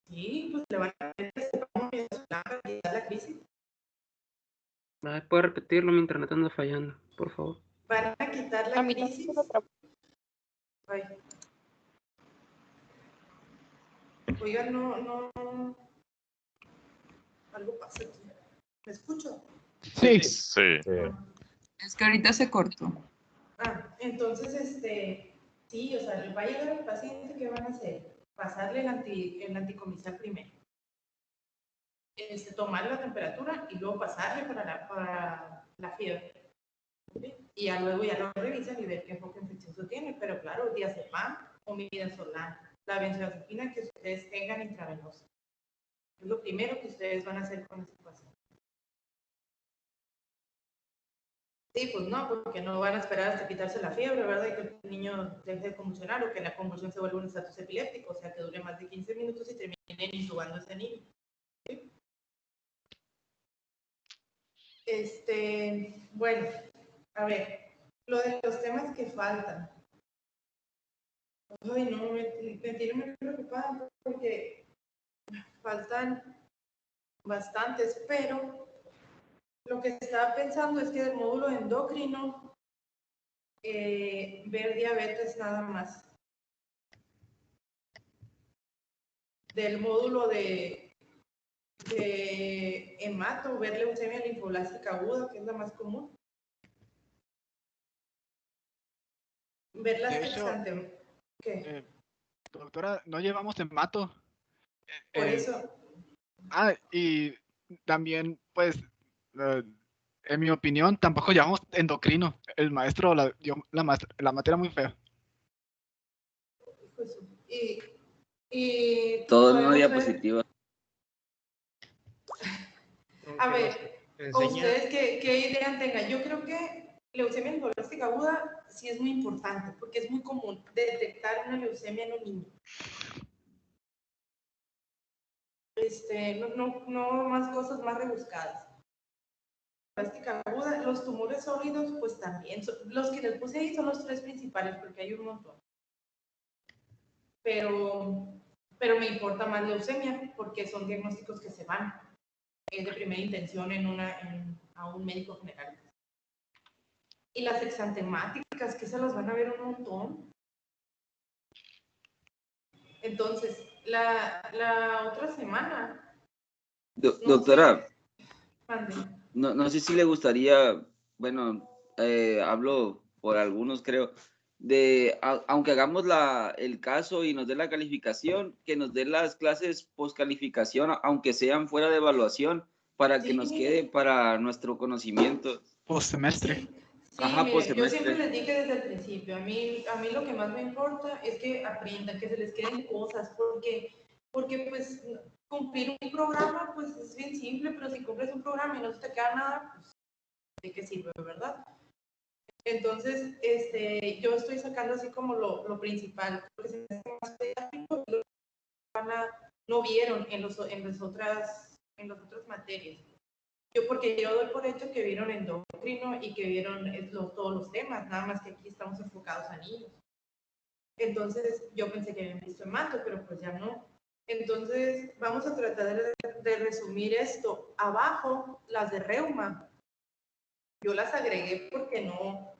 Sí, pues le van a dar diazepam para quitar la crisis. Ay, ¿puede repetirlo? Mi internet anda fallando, por favor. Van a quitar la crisis. Ay. Oigan, no. Algo pasa aquí. ¿Me escucho? Sí. Sí. Es que ahorita se cortó. Entonces, sí, o sea, va a llegar el paciente, ¿qué van a hacer? Pasarle el anticomisal primero. Tomar la temperatura y luego pasarle para la fiebre. ¿Sí? Y ya luego ya lo revisan y ver qué foco infeccioso tiene. Pero claro, diazepam o midazolam, la benzodiazepina que ustedes tengan intravenosa. Es lo primero que ustedes van a hacer con este paciente. Sí, pues no, porque no van a esperar hasta quitarse la fiebre, ¿verdad? Y que el niño deje de convulsionar o que la convulsión se vuelva un estatus epiléptico, o sea, que dure más de 15 minutos y terminen intubando a ese niño. ¿Sí? Bueno, a ver, lo de los temas que faltan. Ay, no, me tiene muy preocupada porque faltan bastantes, pero lo que estaba pensando es que del módulo endocrino, ver diabetes nada más. Del módulo de hemato, ver leucemia linfoblástica aguda, que es la más común. Ver las exantemas. ¿Qué? Doctora, no llevamos hemato. Por eso. Y también, pues, en mi opinión, tampoco llevamos endocrino. El maestro dio la materia muy fea. Y todo en una diapositiva. A ver, ustedes qué idea tengan. Yo creo que leucemia linfoblástica aguda sí es muy importante, porque es muy común detectar una leucemia en un niño. No más cosas más rebuscadas. Linfoblástica aguda, los tumores sólidos, pues también. Los que les puse ahí son los 3 principales, porque hay un montón. Pero me importa más leucemia, porque son diagnósticos que se van. Es de primera intención a un médico general. Y las exantemáticas, que se las van a ver un montón. Entonces, la otra semana... Doctora, Mande. no sé si le gustaría, bueno, hablo por algunos creo, aunque hagamos el caso y nos dé la calificación, que nos dé las clases postcalificación, aunque sean fuera de evaluación, para que nos quede para nuestro conocimiento. Postsemestre. Sí, Ajá, mire, yo siempre les dije desde el principio, a mí lo que más me importa es que aprendan, que se les queden cosas, porque pues cumplir un programa pues es bien simple, pero si cumples un programa y no se te queda nada, pues ¿de qué sirve, verdad? Entonces, yo estoy sacando así como lo principal, porque se me hace más didáctico, no vieron en las otras materias. Porque yo doy por hecho que vieron endocrino y que vieron todos los temas, nada más que aquí estamos enfocados a niños. Entonces, yo pensé que habían visto hemato, pero pues ya no. Entonces, vamos a tratar de resumir esto. Abajo, las de reuma, yo las agregué porque no...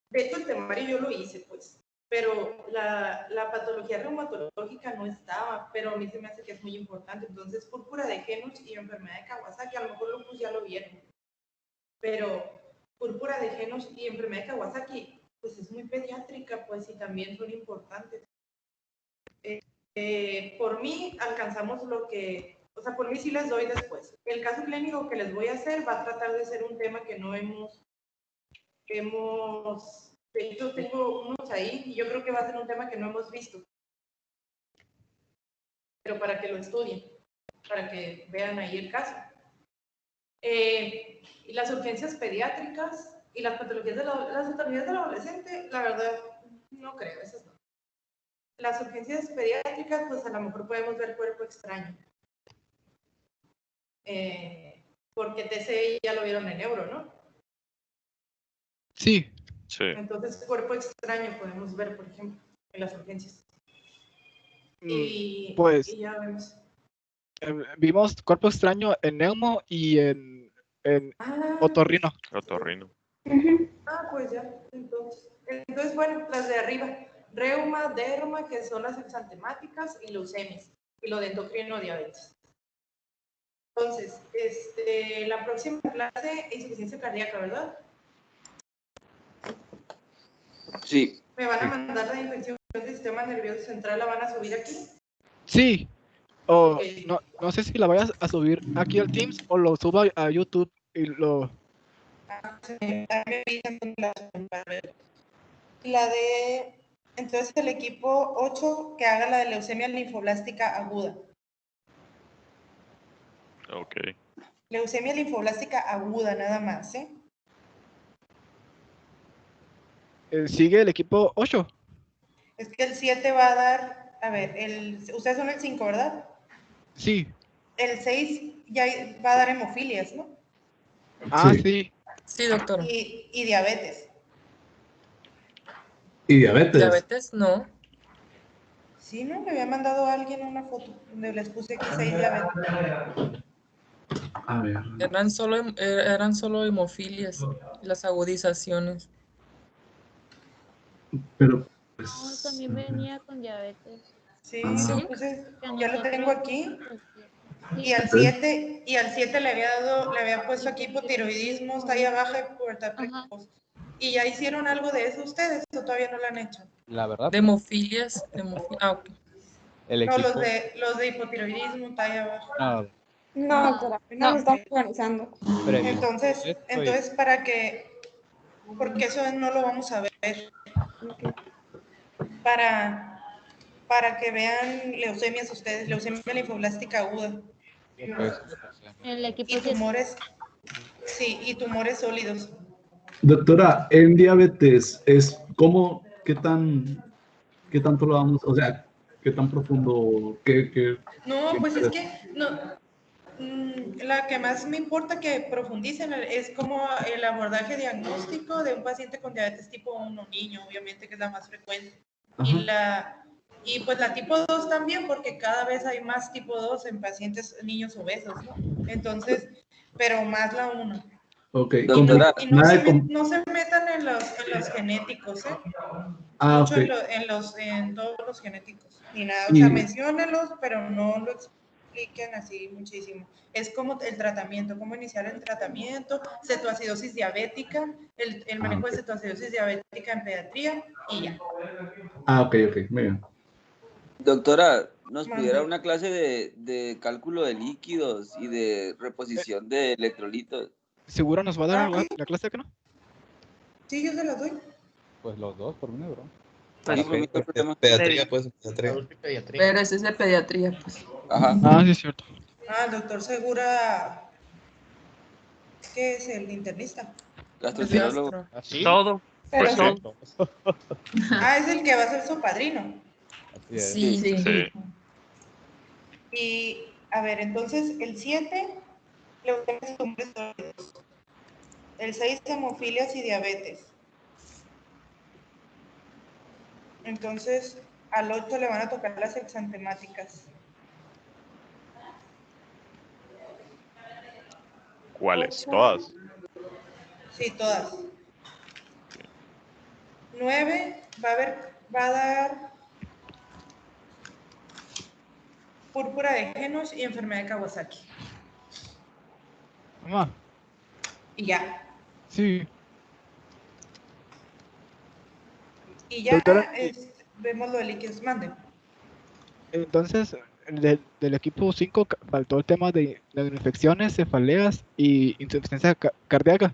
De hecho, el temario yo lo hice, pues. Pero la patología reumatológica no estaba, pero a mí se me hace que es muy importante. Entonces, púrpura de Genus y enfermedad de Kawasaki, a lo mejor lupus ya lo vieron. Pero púrpura de Genus y enfermedad de Kawasaki, pues es muy pediátrica, pues, y también son importantes. Por mí alcanzamos lo que, o sea, por mí sí les doy después. El caso clínico que les voy a hacer va a tratar de ser un tema que no hemos, de hecho tengo unos ahí y yo creo que va a ser un tema que no hemos visto. Pero para que lo estudien, para que vean ahí el caso. Y las urgencias pediátricas y las patologías las patologías del adolescente, la verdad, no creo, esas no. Las urgencias pediátricas, pues a lo mejor podemos ver cuerpo extraño. Porque TCI ya lo vieron en Euro, ¿no? Sí. Sí. Entonces, cuerpo extraño podemos ver, por ejemplo, en las urgencias. Y ya vemos. Vimos cuerpo extraño en neumo y en otorrino. Otorrino. Pues ya, entonces, bueno, las de arriba. Reuma, derma, que son las exantemáticas, y leucemias, y lo de endocrino, diabetes. Entonces, la próxima clase, insuficiencia cardíaca, ¿verdad? Sí. ¿Me van a mandar la infección del sistema nervioso central? ¿La van a subir aquí? Sí. O no sé si la vayas a subir aquí al Teams o lo subo a YouTube y lo... La de, entonces el equipo 8 que haga la de leucemia linfoblástica aguda. Ok. Leucemia linfoblástica aguda nada más, ¿eh? ¿Sigue el equipo 8? Es que el 7 va a dar, a ver, ustedes son el 5, ¿verdad? Sí. El 6 ya va a dar hemofilias, ¿no? Sí. Sí, doctora. Y diabetes. ¿Y diabetes? Diabetes, no. Sí, ¿no? Me había mandado a alguien una foto donde les puse aquí 6 diabetes. A ver. Eran solo hemofilias, las agudizaciones. Pero, también venía con diabetes. Sí, Sí. entonces ya lo tengo aquí. Sí. Y al 7 le había puesto aquí hipotiroidismo, talla baja y pubertad precoz. ¿Y ya hicieron algo de eso ustedes o todavía no lo han hecho? La verdad. De hemofilias. Ok. El No, equipo. los de hipotiroidismo, talla baja. No, No, no lo estamos organizando. Entonces porque eso no lo vamos a ver. Para que vean leucemias ustedes, leucemia linfoblástica aguda. El equipo Y tumores, sí, y tumores sólidos. Doctora, en diabetes, ¿qué tanto lo vamos, o sea, qué tan profundo, No, pues es que la que más me importa que profundicen es como el abordaje diagnóstico de un paciente con diabetes tipo 1, niño, obviamente, que es la más frecuente. Y pues la tipo 2 también, porque cada vez hay más tipo 2 en pacientes niños obesos, ¿no? Entonces, pero más la 1. Ok, No se metan en los genéticos, ¿eh? Mucho ok. en todos los genéticos. Ni nada, o sea, menciónenlos, pero no lo expliquen así muchísimo. Es como el tratamiento, cómo iniciar el tratamiento, cetoacidosis diabética, el manejo de cetoacidosis diabética en pediatría y ya. Ok, muy bien. Doctora, ¿nos pudiera una clase de cálculo de líquidos y de reposición de electrolitos? ¿Seguro nos va a dar la clase que no? Sí, yo se las doy. Pues los dos, por mí, bro. Sí, por mí no hay problema. Pediatría, pues, pediatría. Pero ese es de pediatría, pues. Ajá. Sí, es cierto. El doctor Segura, ¿qué es el internista? Gastroenterólogo. ¿Así? Todo. Pero Todo. es el que va a ser su padrino. Sí. Y, a ver, entonces, el 7, leucemias tumores sólidos. El 6, hemofilias y diabetes. Entonces, al 8 le van a tocar las exantemáticas. ¿Cuáles? 8. ¿Todas? Sí, todas. 9 va a dar púrpura de Genos y enfermedad de Kawasaki. Mamá, Y ya. sí. Y ya Doctora, vemos lo de líquidos. Mande. entonces, del equipo 5 faltó el tema de infecciones, cefaleas y insuficiencia cardíaca.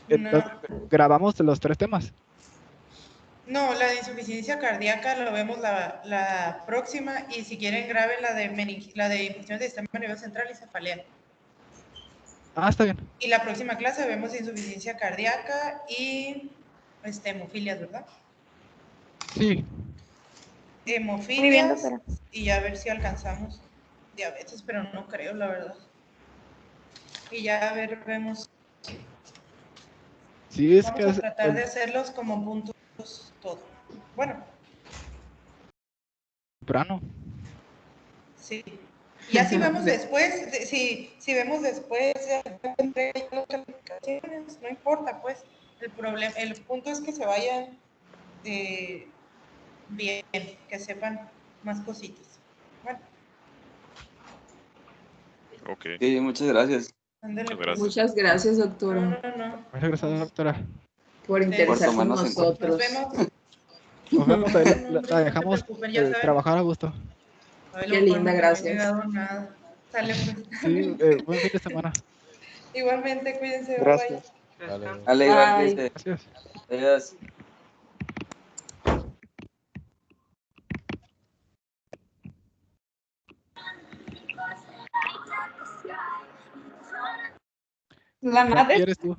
Entonces, grabamos los 3 temas. No, la de insuficiencia cardíaca lo vemos la próxima y si quieren graben la de infecciones del sistema nervioso central y cefalea. Ah, está bien. Y la próxima clase vemos insuficiencia cardíaca y hemofilias, ¿verdad? Sí. Hemofilias y a ver si alcanzamos diabetes, pero no creo, la verdad. Y ya a ver, vemos. Sí, es Vamos que a tratar de hacerlos como puntos todo. Bueno, temprano. sí. Y así vemos después, si vemos después, ya tendré las calificaciones, no importa, pues. El punto es que se vayan bien, que sepan más cositas. Bueno. Ok. Sí, muchas gracias. Ándale, Muchas gracias. Muchas gracias, doctora, No. Muchas gracias, doctora. por interesarse en tomarnos en cuenta. nosotros. Nos vemos. Nos vemos, ahí No, la dejamos preocupen, ya saben. trabajar a gusto. Ay, Qué lo mejor linda, no me ha gracias. llegado nada. Sale pues. Sí, buen fin de semana. Igualmente, cuídense. Gracias. Vale. Dale, igual, Bye. cuídense. Gracias. Adiós. La Santi, madre. eres tú.